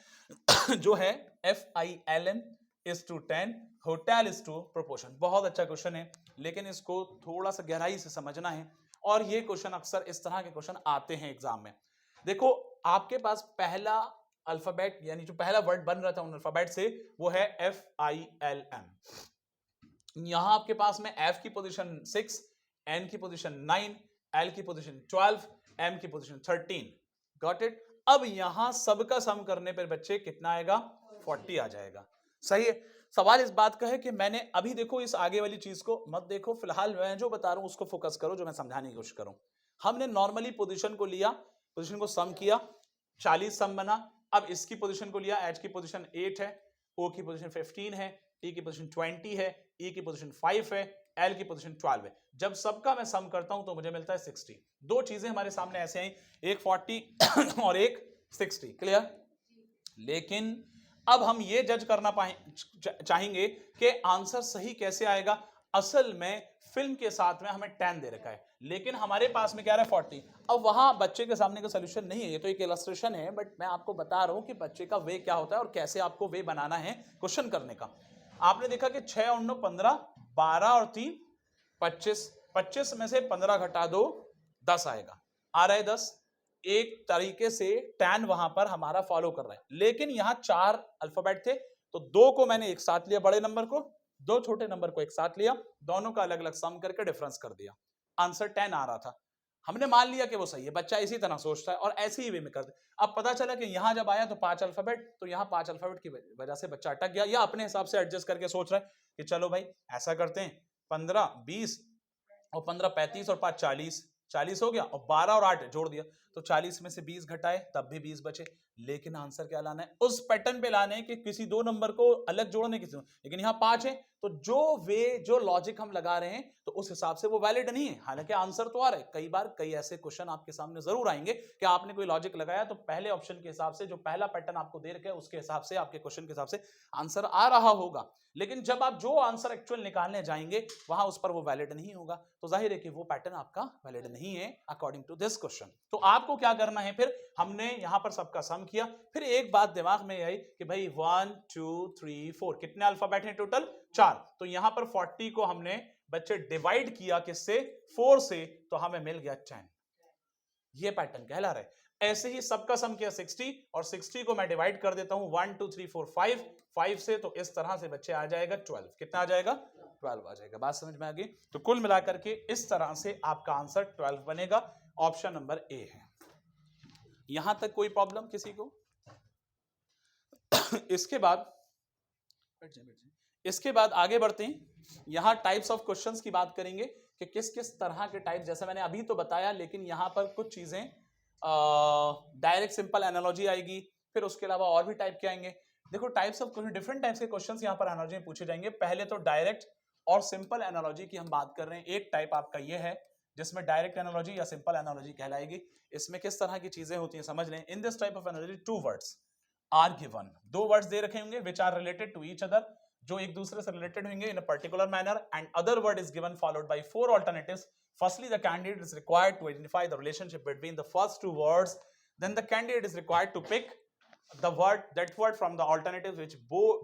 जो है FILM is to 10, hotel is to proportion। बहुत अच्छा क्वेश्चन है, लेकिन इसको थोड़ा सा गहराई से समझना है, और ये क्वेश्चन अक्सर इस तरह के क्वेश्चन आते हैं एग्जाम में। देखो, आपके पास पहला अल्फाबेट यानी जो पहला वर्ड बन रहा था उन अल्फाबेट से, वो है FILM। यहां आपके पास में F की पोजीशन 6, N की पोजीशन 9, L की पोजीशन 12, M की पोजीशन 13। Got it. अब यहां सबका सम करने पर बच्चे कितना आएगा? 40 आ जाएगा। सही है। सवाल इस बात का है कि मैंने अभी, देखो इस आगे वाली चीज को मत देखो, फिलहाल मैं जो बता रहा हूं उसको फोकस करो, जो मैं समझाने की कोशिश करूं। हमने नॉर्मली पोजीशन को लिया, पोजीशन को सम किया, 40 सम बना। अब इसकी पोजीशन को लिया, H की पोजीशन 8 है, O की पोजीशन 15 है, T की पोजीशन 20 है, E की पोजीशन 5 है, L की पोजीशन 12 है। जब सबका मैं सम करता हूं तो मुझे मिलता है 60। दो चीजें हमारे सामने ऐसे आई, एक 40 और एक 60। क्लियर? लेकिन अब हम ये जज करना चाहेंगे कि आंसर सही कैसे आएगा। असल में फिल्म के साथ में हमें 10 दे रखा है, लेकिन हमारे पास में क्या है 40। अब वहां बच्चे के सामने का सोल्यूशन नहीं है, ये तो एक इलस्ट्रेशन है, बट मैं आपको बता रहा हूं कि बच्चे का वे क्या होता है और कैसे आपको वे बनाना है क्वेश्चन करने का। आपने देखा कि 6 और 9 15, 12 और 3 25, 25 में से 15 घटा दो 10 आएगा, आ रहा है 10। एक तरीके से टैन वहां पर हमारा फॉलो कर रहा है, लेकिन यहां 4 अल्फाबेट थे, तो 2 को मैंने एक साथ लिया, बड़े नंबर को, 2 छोटे नंबर को एक साथ लिया, दोनों का अलग अलग सम करके डिफरेंस कर दिया, आंसर 10 आ रहा था। हमने मान लिया कि वो सही है, बच्चा इसी तरह सोचता है और ऐसे ही वे में करते। अब पता चला कि यहां जब आया तो 5 अल्फाबेट, तो यहां 5 अल्फाबेट की वजह से बच्चा अटक गया, या अपने हिसाब से एडजस्ट करके सोच रहा है कि चलो भाई ऐसा करते हैं, 15 20 और 15 35 और 5 40, 40 हो गया, और 12 और 8 जोड़ दिया, तो 40 में से 20 घटाए तब भी 20 बचे। लेकिन आंसर क्या लाना है? उस पैटर्न पे लाना है कि किसी दो नंबर को अलग जोड़ने की, लेकिन यहाँ 5 है, तो जो लॉजिक हम लगा रहे हैं तो उस हिसाब से वो वैलिड नहीं है, हालांकि आंसर तो आ रहा है। कई बार कई ऐसे क्वेश्चन आपके सामने जरूर आएंगे कि आपने कोई लॉजिक लगाया तो पहले ऑप्शन के हिसाब से, जो पहला पैटर्न आपको दे रखा है उसके हिसाब से, आपके क्वेश्चन के हिसाब से आंसर आ रहा होगा, लेकिन जब आप जो आंसर एक्चुअल निकालने जाएंगे वहां उस पर वो वैलिड नहीं होगा, तो जाहिर है कि वो पैटर्न आपका वैलिड नहीं है अकॉर्डिंग टू दिस क्वेश्चन। तो आपको क्या करना है, फिर हमने यहां पर सबका सम किया, फिर एक बात दिमाग में आई कि भाई 1 2 3 4 कितने अल्फाबेट हैं टोटल? 4। तो यहां पर 40 को हमने बच्चे डिवाइड किया किससे? 4 से, तो हमें मिल गया 10। ये पैटर्न कहला रहा है। ऐसे ही सबका सम किया 60, और 60 को मैं डिवाइड कर देता हूं 1 2 3 4 5 से, तो इस तरह से बच्चे आ जाएगा 12। कितना आ जाएगा? 12 आ जाएगा। बात समझ में आ गई? तो कुल मिलाकर के इस तरह से आपका आंसर 12 बनेगा। ऑप्शन नंबर ए है। यहां तक कोई प्रॉब्लम किसी को? इसके बाद आगे बढ़ते हैं। यहां टाइप्स ऑफ क्वेश्चंस की बात करेंगे कि किस किस तरह के टाइप, जैसे मैंने अभी तो बताया, लेकिन यहां पर कुछ चीजें डायरेक्ट सिंपल एनालॉजी आएगी, फिर उसके अलावा और भी टाइप के आएंगे। देखो, टाइप्स ऑफ डिफरेंट टाइप्स के क्वेश्चंस यहां पर एनालॉजी में पूछे जाएंगे। पहले तो डायरेक्ट और सिंपल एनालॉजी की हम बात कर रहे हैं। एक टाइप आपका ये है जिसमें डायरेक्ट एनालॉजी या सिंपल एनालॉजी कहलाएगी। इसमें किस तरह की चीजें होती हैं समझ लें। In this type of analogy 2 words are given, 2 words दे रखे होंगे which are related to each other, जो एक दूसरे से रिलेटेड होंगे in a particular manner, and other word is given followed by 4 alternatives. Firstly, the candidate is required to identify the relationship between the first 2 words. Then the candidate is required to pick that word from the alternatives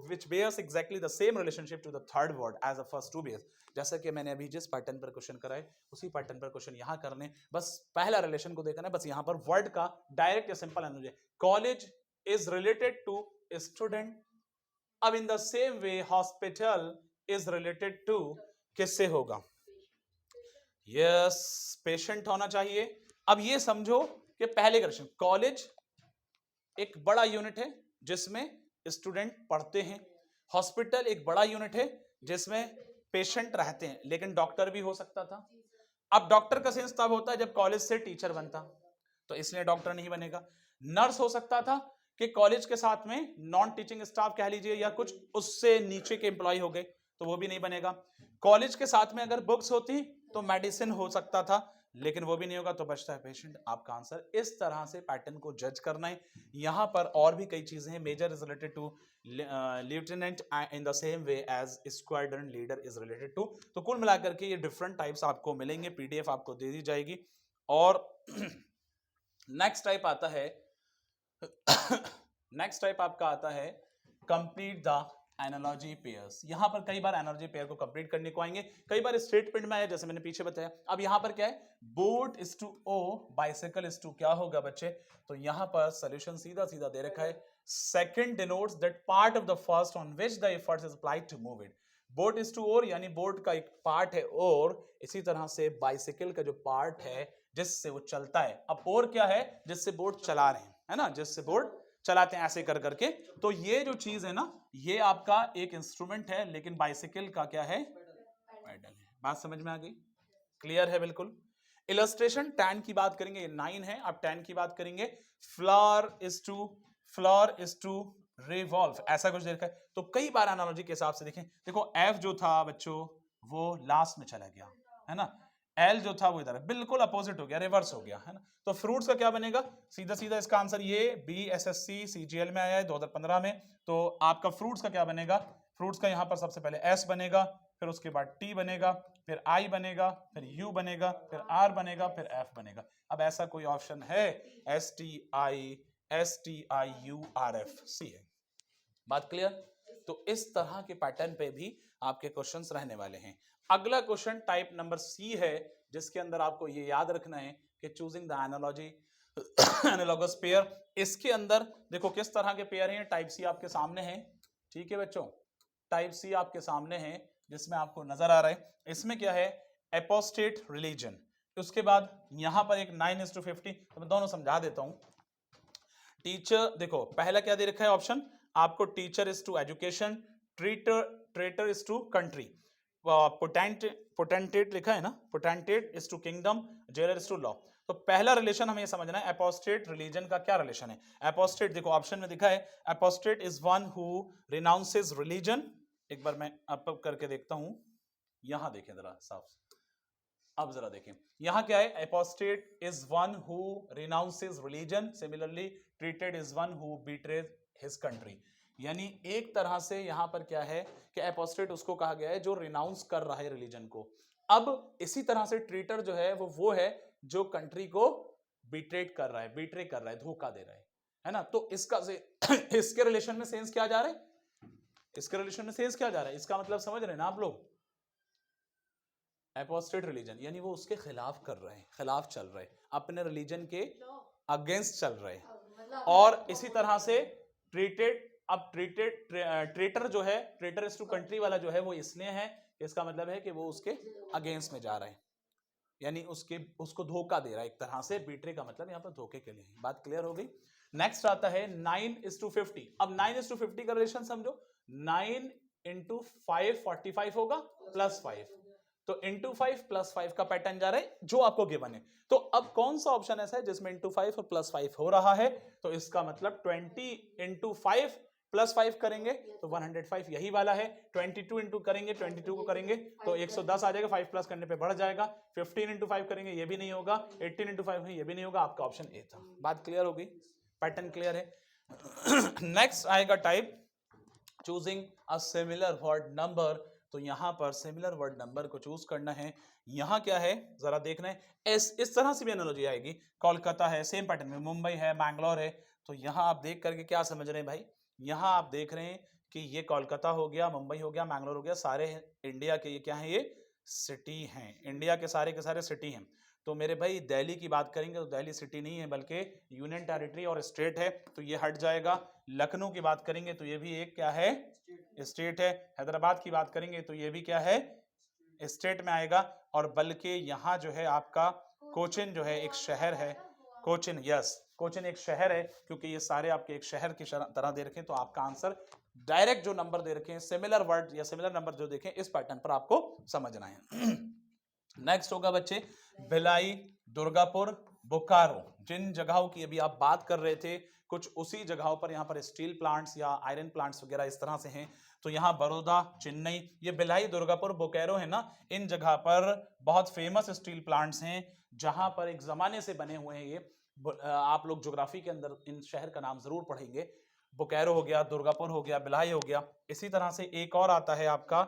which bears exactly the same relationship to the third word as the first 2 bears. जैसा कि मैंने अभी जिस pattern पर question कराए उसी pattern पर question यहाँ करने, बस पहला रिलेशन को देखना है, बस यहाँ पर वर्ड का डायरेक्ट या simple analogy. College is related to student. अब in the same way hospital is related to किससे होगा? यस, पेशेंट होना चाहिए। अब ये समझो कि पहले क्वेश्चन, कॉलेज एक बड़ा यूनिट है जिसमें स्टूडेंट पढ़ते हैं, हॉस्पिटल एक बड़ा यूनिट है जिसमें पेशेंट रहते हैं, लेकिन डॉक्टर भी हो सकता था। अब डॉक्टर का सेंस तब होता है जब कॉलेज से टीचर बनता, तो इसलिए डॉक्टर नहीं बनेगा। नर्स हो सकता था कि कॉलेज के साथ में नॉन टीचिंग स्टाफ कह लीजिए या कुछ उससे नीचे के एम्प्लॉय हो गए, तो वो भी नहीं बनेगा। कॉलेज के साथ में अगर बुक्स होती तो मेडिसिन हो सकता था, लेकिन वो भी नहीं होगा, तो बचता है पेशेंट। आपका आंसर इस तरह से पैटर्न को जज करना है। यहां पर और भी कई चीजें हैं। Major is related to lieutenant in the same way as squadron leader is related to. तो कुल मिलाकर के ये डिफरेंट टाइप्स आपको मिलेंगे, पीडीएफ आपको दे दी जाएगी। और नेक्स्ट टाइप आता है नेक्स्ट टाइप आपका आता है कंप्लीट द एनालॉजी पेयर्स। यहां पर कई बार एनालॉजी पेयर को कंप्लीट करने को आएंगे, कई बार स्टेटमेंट में आया जैसे मैंने पीछे बताया। अब यहां पर क्या है, boat is to O, bicycle is to क्या होगा बच्चे? तो यहां पर सॉल्यूशन सीधा सीधा दे रखा है। Second denotes that part of the first on which the efforts is applied to move it. Boat is to oar यानी बोट का एक पार्ट है और, इसी तरह से बाइसिकल का जो पार्ट है जिससे वो चलता है। अब और क्या है? जिससे बोट चला रहे हैं, है ना, जिससे बोट चलाते हैं ऐसे कर करके। तो ये जो चीज है ना, ये आपका एक इंस्ट्रूमेंट है, लेकिन बाइसिकल का क्या है? पेडल है। बात समझ में आ गई? क्लियर है बिल्कुल। इलस्ट्रेशन 10 की बात करेंगे, ये 9 है। अब 10 की बात करेंगे, फ्लावर इज टू रिवॉल्व, ऐसा कुछ देखा है। तो कई बार एनालॉजी के हिसाब से देखें, देखो एफ जो था बच्चों वो लास्ट में चला गया, है ना, एल जो था वो इधर बिल्कुल अपोजिट हो गया, रिवर्स हो गया, है ना। तो फ्रूट्स का क्या बनेगा? सीधा सीधा इसका आंसर ये BSSC CGL में आया है 2015 में। तो आपका फ्रूट्स का क्या बनेगा? फ्रूट्स का यहां पर सबसे पहले S बनेगा, फिर उसके बाद T बनेगा, फिर I बनेगा, फिर U बनेगा, फिर R बनेगा, फिर F बनेगा। अब ऐसा कोई ऑप्शन है? STIURF है। बात क्लियर? तो इस तरह के पैटर्न पे भी आपके क्वेश्चंस रहने वाले हैं। अगला क्वेश्चन टाइप नंबर C है, जिसके अंदर आपको ये याद रखना है कि choosing the analogy analogous pair. इसके अंदर देखो किस तरह के पेयर हैं। टाइप C आपके सामने है, ठीक है बच्चों, टाइप C आपके सामने है जिसमें आपको नजर आ रहा है। इसमें क्या है? Apostate religion. उसके बाद यहां पर एक 9:50, तो मैं दोनों समझा देता हूं। टीचर, देखो पहला क्या दे रखा है ऑप्शन आपको, teacher is to education, traitor is to country, potentate लिखा है ना, potentate is to kingdom, jailer is to law. तो पहला रिलेशन हमें समझना है, एपोस्टेट रिलीजन का क्या रिलेशन है। एपोस्टेट देखो ऑप्शन में दिखा है, apostate is one who renounces religion. एक बार मैं अप करके देखता हूं, यहां देखें जरा साफ, अब जरा देखें यहां क्या है, apostate is one who renounces religion, similarly traitor is one who betrays his country. यानी एक तरह से यहां पर क्या है कि एपोस्टेट उसको कहा गया है जो रिनाउंस कर रहा है रिलीजन को। अब इसी तरह से ट्रीटर जो है वो है जो कंट्री को बीट्रेट कर रहा है, बीट्रे कर रहा है, धोखा दे रहा है ना। तो इसका से इसके रिलेशन में सेंस क्या जा रहा है? इसके रिलेशन में सेंस क्या जा रहा है? इसका मतलब समझ रहे हैं ना आप लोग? एपोस्टेट रिलीजन यानी वो उसके खिलाफ कर रहे हैं, खिलाफ चल रहे हैं, अपने रिलीजन के अगेंस्ट चल रहे हैं। और इसी तरह से ट्रीटेड, अब ट्रेटर जो है, ट्रेटर इज टू कंट्री वाला जो है वो इसलिए है, इसका मतलब है कि वो उसके अगेंस्ट में जा रहा है, यानी उसको धोखा दे रहा है एक तरह से। बीट्रे का मतलब यहाँ पर धोखे के लिए। बात क्लियर हो गई? नेक्स्ट आता है 9:50। अब 9:50 का रिलेशन समझो, 9 × 5 45 होगा, +5, तो इंटू 5 +5 का पैटर्न जा रहा है जो आपको गिवन है। तो अब कौन सा ऑप्शन ऐसा है जिसमें इंटू 5 और +5 हो रहा है? तो इसका मतलब 20 × 5 +5 करेंगे तो 105 यही वाला है। 22 इंटू करेंगे, 22 को करेंगे तो 110 आ जाएगा, 5 प्लस करने पे बढ़ जाएगा। 15 × 5 करेंगे, ये भी नहीं होगा। 18 × 5 ये भी नहीं होगा। आपका ऑप्शन ए था। बात क्लियर हो गई? पैटर्न क्लियर है? नेक्स्ट आएगा type choosing a similar word number. तो यहां पर सिमिलर वर्ड नंबर को चूज करना है। यहां क्या है जरा देखना है, इस तरह से भी एनालॉजी आएगी। कोलकाता है, सेम पैटर्न में, मुंबई है, मैंगलोर है। तो यहां आप देख करके क्या समझ रहे हैं भाई? यहां आप देख रहे हैं कि ये कोलकाता हो गया, मुंबई हो गया, मैंगलोर हो गया, सारे इंडिया के ये क्या है, ये सिटी हैं, इंडिया के सारे सिटी हैं। तो मेरे भाई दिल्ली की बात करेंगे तो दिल्ली सिटी नहीं है बल्कि यूनियन टेरिटरी और स्टेट है, तो ये हट जाएगा। लखनऊ की बात करेंगे तो ये भी एक क्या है, स्टेट है। हैदराबाद की बात करेंगे तो ये भी क्या है, स्टेट में आएगा। और बल्कि यहाँ जो है आपका कोचिन जो है एक शहर है, कोचिन, यस कोचिन एक शहर है, क्योंकि ये सारे आपके एक शहर की तरह दे रखे हैं। तो आपका आंसर डायरेक्ट जो नंबर दे रखे हैं, सिमिलर वर्ड या सिमिलर नंबर जो देखें, इस पैटर्न पर आपको समझना है। नेक्स्ट होगा बच्चे भिलाई, दुर्गापुर, बोकारो। जिन जगहों की अभी आप बात कर रहे थे, कुछ उसी जगहों पर यहाँ पर स्टील प्लांट्स या आयरन प्लांट्स वगैरह इस तरह से हैं। तो यहाँ बड़ौदा, चेन्नई, ये भिलाई, दुर्गापुर, बोकारो है ना, इन जगह पर बहुत फेमस स्टील प्लांट्स हैं, जहां पर एक जमाने से बने हुए हैं ये। आप लोग ज्योग्राफी के अंदर इन शहर का नाम जरूर पढ़ेंगे। बोकारो हो गया, दुर्गापुर हो गया, भिलाई हो गया। इसी तरह से एक और आता है आपका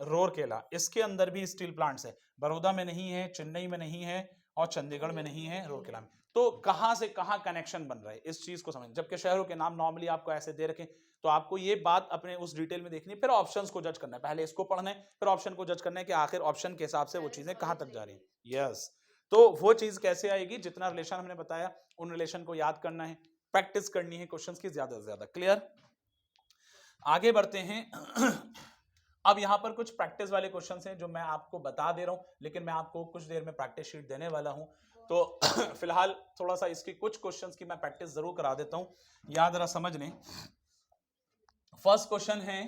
रोरकेला, इसके अंदर भी स्टील प्लांट्स है। बड़ौदा में नहीं है, चेन्नई में नहीं है और चंडीगढ़ में नहीं है, रोरकेला में। तो कहां से कहां कनेक्शन बन रहा है, इस चीज को समझ। जबकि शहरों के नाम नॉर्मली आपको ऐसे दे रखे, तो आपको ये बात अपने उस डिटेल में देखनी है, फिर ऑप्शंस को जज करना है। पहले इसको पढ़ना है, फिर ऑप्शन को जज करना है कि आखिर ऑप्शन के हिसाब से वो चीजें कहां तक जा रही है। यस, तो वो चीज कैसे आएगी, जितना रिलेशन हमने बताया उन रिलेशन को याद करना है, प्रैक्टिस करनी है क्वेश्चंस की ज्यादा से ज्यादा। क्लियर, आगे बढ़ते हैं। अब यहां पर कुछ प्रैक्टिस वाले क्वेश्चंस हैं जो मैं आपको बता दे रहा हूं, लेकिन मैं आपको कुछ देर में प्रैक्टिस शीट देने वाला हूं। तो फिलहाल थोड़ा सा इसकी कुछ क्वेश्चंस की मैं प्रैक्टिस जरूर करा देता हूं, याद जरा समझ लें। फर्स्ट क्वेश्चन है,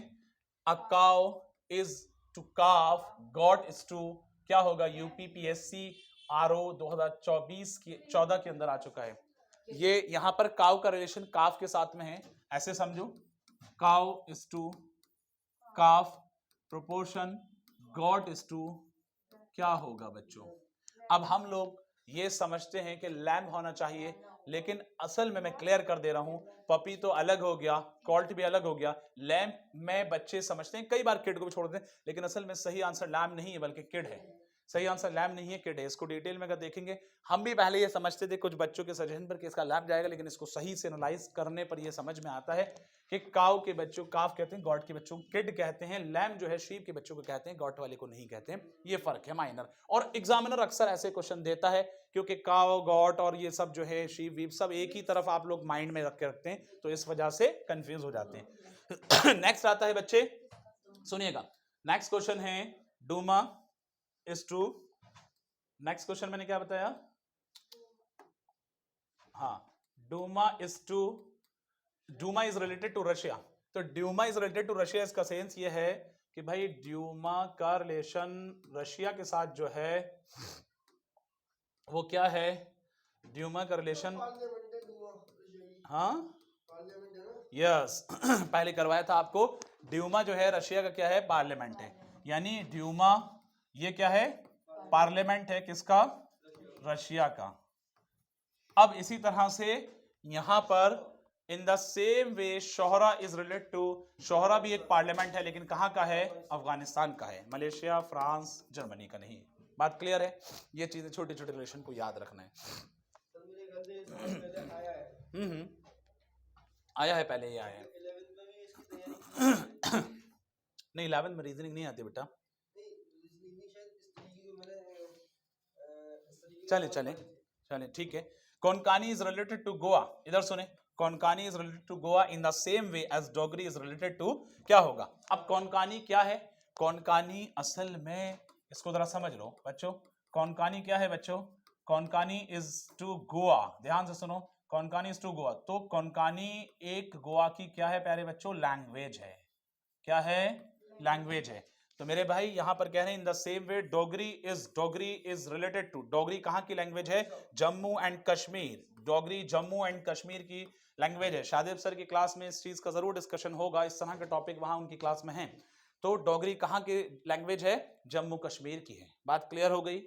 a cow is to calf goat is to, क्या होगा, यूपीपीएससी आरओ 2024 की 14 के अंदर आ चुका है। ये यहां पर काउ का रिलेशन काफ के साथ में है, ऐसे समझो, cow is to calf proportion goat is to, क्या होगा बच्चों। अब हम लोग ये समझते हैं कि लैम्ब होना चाहिए, लेकिन असल में मैं क्लियर कर दे रहा हूं, पपी तो अलग हो गया, कॉल्ट भी अलग हो गया, लैम्ब में बच्चे समझते हैं, कई बार किड को भी छोड़ देते हैं, लेकिन असल में सही आंसर लैम्ब नहीं है बल्कि किड है। सही आंसर लैम्ब नहीं है, किड है। इसको डिटेल में अगर देखेंगे, हम भी पहले ये समझते थे कुछ बच्चों के सजेशन पर कि इसका लैम्ब जाएगा, लेकिन इसको सही से एनालाइज करने पर यह समझ में आता है कि काउ के बच्चों काफ कहते हैं, गॉट के बच्चों किड कहते हैं, लैम्ब जो है शीप के बच्चों को कहते हैं, गॉट वाले को नहीं कहते हैं। ये फर्क है माइनर। और एग्जामिनर अक्सर ऐसे क्वेश्चन देता है, क्योंकि काउ, गॉट और ये सब जो है शीप वीप सब एक ही तरफ आप लोग माइंड में रख के रखते हैं, तो इस वजह से कंफ्यूज हो जाते हैं। नेक्स्ट आता है बच्चे, सुनिएगा, नेक्स्ट क्वेश्चन है, Duma is to, next question मैंने क्या बताया, हाँ, Duma is to, Duma is related to Russia. तो Duma is related to Russia, इसका सेंस ये है कि भाई ड्यूमा का रिलेशन रशिया के साथ जो है वो क्या है, ड्यूमा का रिलेशन, हाँ यस, पहले करवाया था आपको। ड्यूमा जो है रशिया का क्या है, पार्लियामेंट है, यानी ड्यूमा ये क्या है, पार्लियामेंट है, किसका, रशिया का। अब इसी तरह से यहां पर in the same way Shura is related to, Shura भी एक पार्लियामेंट है, लेकिन कहां का है, अफगानिस्तान का है, मलेशिया, फ्रांस, जर्मनी का नहीं। बात क्लियर है, ये चीजें छोटे छोटे रिलेशन को याद रखना है। आया है पहले, ये आया है। नहीं 11 में रीजनिंग नहीं आती बेटा, चले चले चले ठीक है। Konkani is related to Goa, इधर सुने, Konkani is related to Goa in the same way as Dogri is related to, क्या होगा। अब कोंकानी क्या है, कोंकानी असल में, इसको जरा समझ लो बच्चों, कोंकानी क्या है बच्चों, कोंकानी इज टू गोवा, ध्यान से सुनो, कोंकानी इज टू गोवा। तो कोंकानी एक गोवा की क्या है प्यारे बच्चों, लैंग्वेज है, क्या है, लैंग्वेज है। तो मेरे भाई यहां पर कह रहे हैं in the same way Dogri is related to, Dogri कहां की लैंग्वेज है, जम्मू एंड कश्मीर, डोगरी जम्मू एंड कश्मीर की लैंग्वेज है। शादेब सर की क्लास में इस चीज का जरूर डिस्कशन होगा, इस तरह के टॉपिक वहां उनकी क्लास में है। तो डोगरी कहां की लैंग्वेज है, जम्मू कश्मीर की है। बात क्लियर हो गई,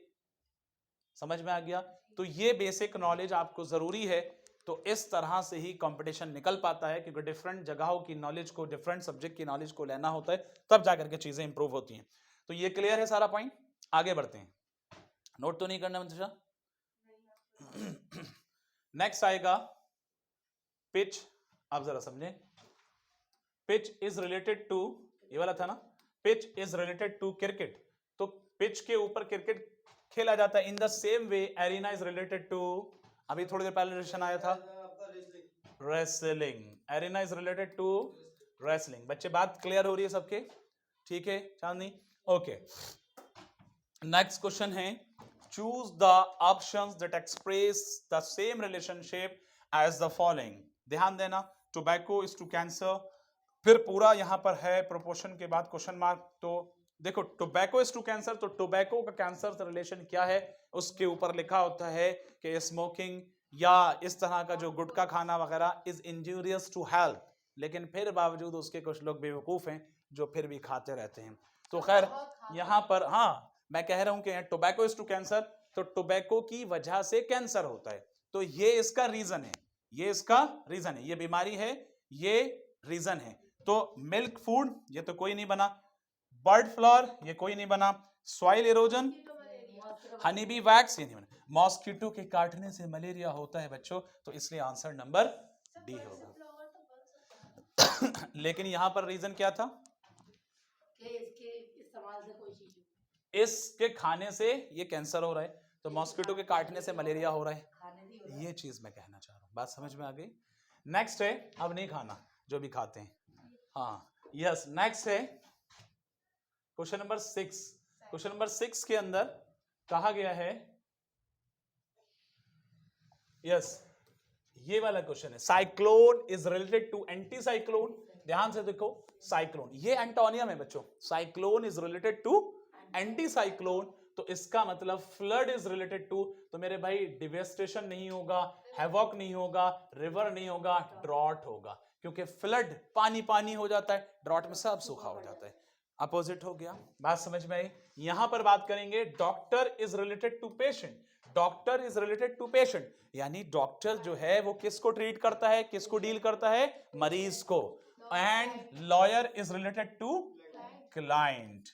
समझ में आ गया। तो ये बेसिक नॉलेज आपको जरूरी है, तो इस तरह से ही कंपटीशन निकल पाता है, क्योंकि डिफरेंट जगहों की नॉलेज को, डिफरेंट सब्जेक्ट की नॉलेज को लेना होता है, तब जाकर के चीजें इंप्रूव होती हैं। तो ये क्लियर है सारा पॉइंट, आगे बढ़ते हैं। नोट तो नहीं करना मंत्रिशा। नेक्स्ट आएगा पिच, आप जरा समझें, पिच इज रिलेटेड टू, ये वाला था ना, pitch is related to cricket. तो पिच के ऊपर क्रिकेट खेला जाता है। In the same way arena is related to, अभी थोड़ी देर पहले रिलेशन आया था, wrestling. Arena is related to wrestling. बच्चे बात क्लियर हो रही है सबके? ठीक है चांदनी, ओके। नेक्स्ट क्वेश्चन है, choose the options that express the same relationship as the following. ध्यान देना, टोबैको इज टू कैंसर, फिर पूरा यहां पर है प्रोपोर्शन के बाद क्वेश्चन मार्क। तो देखो टोबैको इज टू कैंसर, तो टोबैको का कैंसर से रिलेशन क्या है, उसके ऊपर लिखा होता है कि स्मोकिंग या इस तरह का जो गुटखा खाना वगैरह इज इंजूरियस टू हेल्थ, लेकिन फिर बावजूद उसके कुछ लोग बेवकूफ हैं जो फिर भी खाते रहते हैं। तो खैर यहां पर हाँ मैं कह रहा हूं कि टोबैको इज टू कैंसर, तो टोबैको की वजह से कैंसर होता है, तो ये इसका रीजन है, ये इसका रीजन है, ये बीमारी है, ये रीजन है। तो मिल्क फूड ये तो कोई नहीं बना, बर्ड फ्लावर ये कोई नहीं बना, soil erosion, honey bee wax ये नहीं बना, मॉस्किटो के काटने से मलेरिया होता है बच्चों, तो इसलिए आंसर नंबर डी होगा। लेकिन यहां पर रीजन क्या था, इसके खाने से ये कैंसर हो रहा है, तो मॉस्किटो के काटने से मलेरिया हो रहा है, ये चीज मैं कहना चाह रहा हूं। बात समझ में आ गई? नेक्स्ट है, अब नहीं खाना जो भी खाते हैं, हाँ यस। नेक्स्ट है क्वेश्चन नंबर 6। क्वेश्चन नंबर 6 के अंदर कहा गया है, यस ये वाला क्वेश्चन है, cyclone is related to anti cyclone. ध्यान से देखो, साइक्लोन ये एंटोनियम है बच्चों, cyclone is related to anti cyclone, तो इसका मतलब फ्लड इज रिलेटेड टू, तो मेरे भाई डिवेस्टेशन नहीं होगा, हैवॉक नहीं होगा, रिवर नहीं होगा, ड्रॉट होगा, क्योंकि फ्लड पानी पानी हो जाता है, ड्रॉट में सब सूखा हो जाता है, अपोजिट हो गया। बात समझ में आई? यहां पर बात करेंगे, doctor is related to patient, doctor is related to patient, यानी डॉक्टर जो है वो किसको ट्रीट करता है, किसको डील करता है, मरीज को। And lawyer is related to client,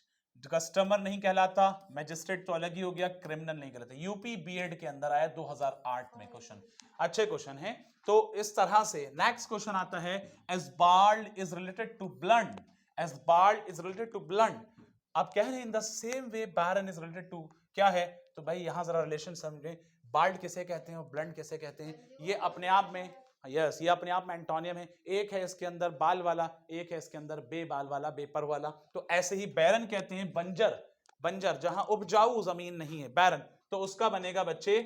customer नहीं कहलाता, मैजिस्ट्रेट तो अलग ही हो गया, क्रिमिनल नहीं कहलाता। यूपी बीएड के अंदर आया 2008 में क्वेश्चन, अच्छे क्वेश्चन है। तो इस तरह से नेक्स्ट क्वेश्चन आता है, एस्बाल्ड इज रिलेटेड टू ब्लंट, एस्बाल्ड इज रिलेटेड टू ब्लंट। आप कह रहे हैं in the same way baron is related to, क्या है, तो भाई यहां जरा रिलेशन समझें, बाल्ड किसे कहते हैं और ब्लंट किसे कहते हैं, ये अपने आप में, यस ये अपने आप में एंटोनियम है, एक है इसके अंदर बाल वाला, एक है इसके अंदर बेबाल वाला, बेपर वाला। तो ऐसे ही बैरन कहते हैं बंजर, बंजर जहां उपजाऊ जमीन नहीं है, बैरन, तो उसका बनेगा बच्चे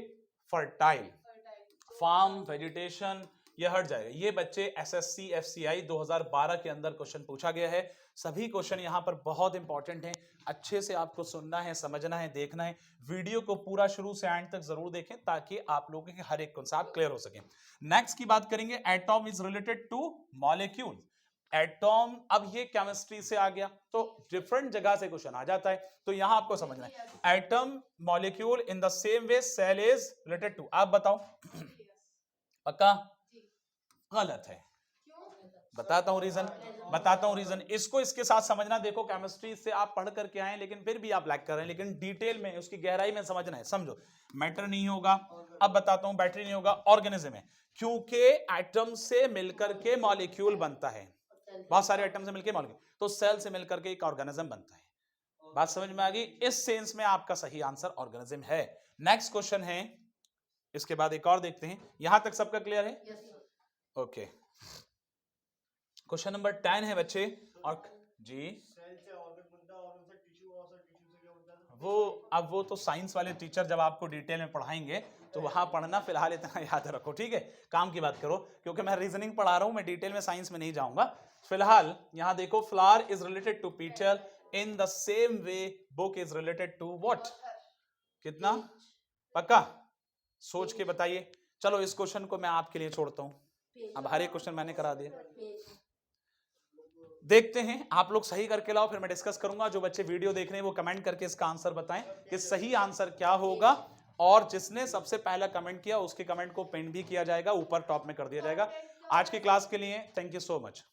फर्टाइल, फार्म वेजिटेशन ये हट जाएगा। ये बच्चे एसएससी एफसीआई 2012 के अंदर क्वेश्चन पूछा गया है। सभी क्वेश्चन यहां पर बहुत इंपॉर्टेंट हैं, अच्छे से आपको सुनना है, समझना है, देखना है। वीडियो को पूरा शुरू से एंड तक जरूर देखें ताकि आप लोगों के हर एक कॉन्सेप्ट क्लियर हो सके। नेक्स्ट की बात करेंगे, atom is related two molecule. Atom, अब ये केमिस्ट्री से आ गया तो डिफरेंट जगह से क्वेश्चन आ जाता है, तो यहां आपको समझना है, atom molecule in the same way cell is related to. आप बताओ पक्का? गलत है, बताता हूं रीजन, बताता हूं रीजन, इसको इसके साथ समझना। देखो केमिस्ट्री से आप पढ़ करके आए लेकिन फिर भी आप लैग कर रहे हैं, लेकिन डिटेल में उसकी गहराई में समझना है, समझो। मैटर नहीं होगा, अब बताता हूं, बैटरी नहीं होगा, ऑर्गेनिज्म है, क्योंकि एटम से मिलकर के मॉलिक्यूल बनता है, बहुत सारे एटम से मिलकर मॉलिक्यूल, तो सेल से मिलकर के एक ऑर्गेनिज्म बनता है। बात समझ में आ गई? इस सेंस में आपका सही आंसर ऑर्गेनिज्म है। नेक्स्ट क्वेश्चन है, इसके बाद एक और देखते हैं, यहां तक सबका क्लियर है? ओके, क्वेश्चन नंबर 10 है बच्चे, और जी वो अब वो तो साइंस वाले टीचर जब आपको डिटेल में पढ़ाएंगे तो वहां पढ़ना, फिलहाल इतना याद रखो, ठीक है? काम की बात करो, क्योंकि मैं रीजनिंग पढ़ा रहा हूं, मैं डिटेल में साइंस में नहीं जाऊंगा। फिलहाल यहां देखो, flower is related to petal in the same way book is related to what. कितना पक्का सोच के बताइए। चलो इस क्वेश्चन को मैं आपके लिए छोड़ता हूं, अब हर एक क्वेश्चन मैंने करा दिया। देखते हैं, आप लोग सही करके लाओ, फिर मैं डिस्कस करूंगा। जो बच्चे वीडियो देख रहे हैं वो कमेंट करके इसका आंसर बताएं कि सही आंसर क्या होगा, और जिसने सबसे पहला कमेंट किया उसके कमेंट को पिन भी किया जाएगा, ऊपर टॉप में कर दिया जाएगा। आज की क्लास के लिए थैंक यू सो मच।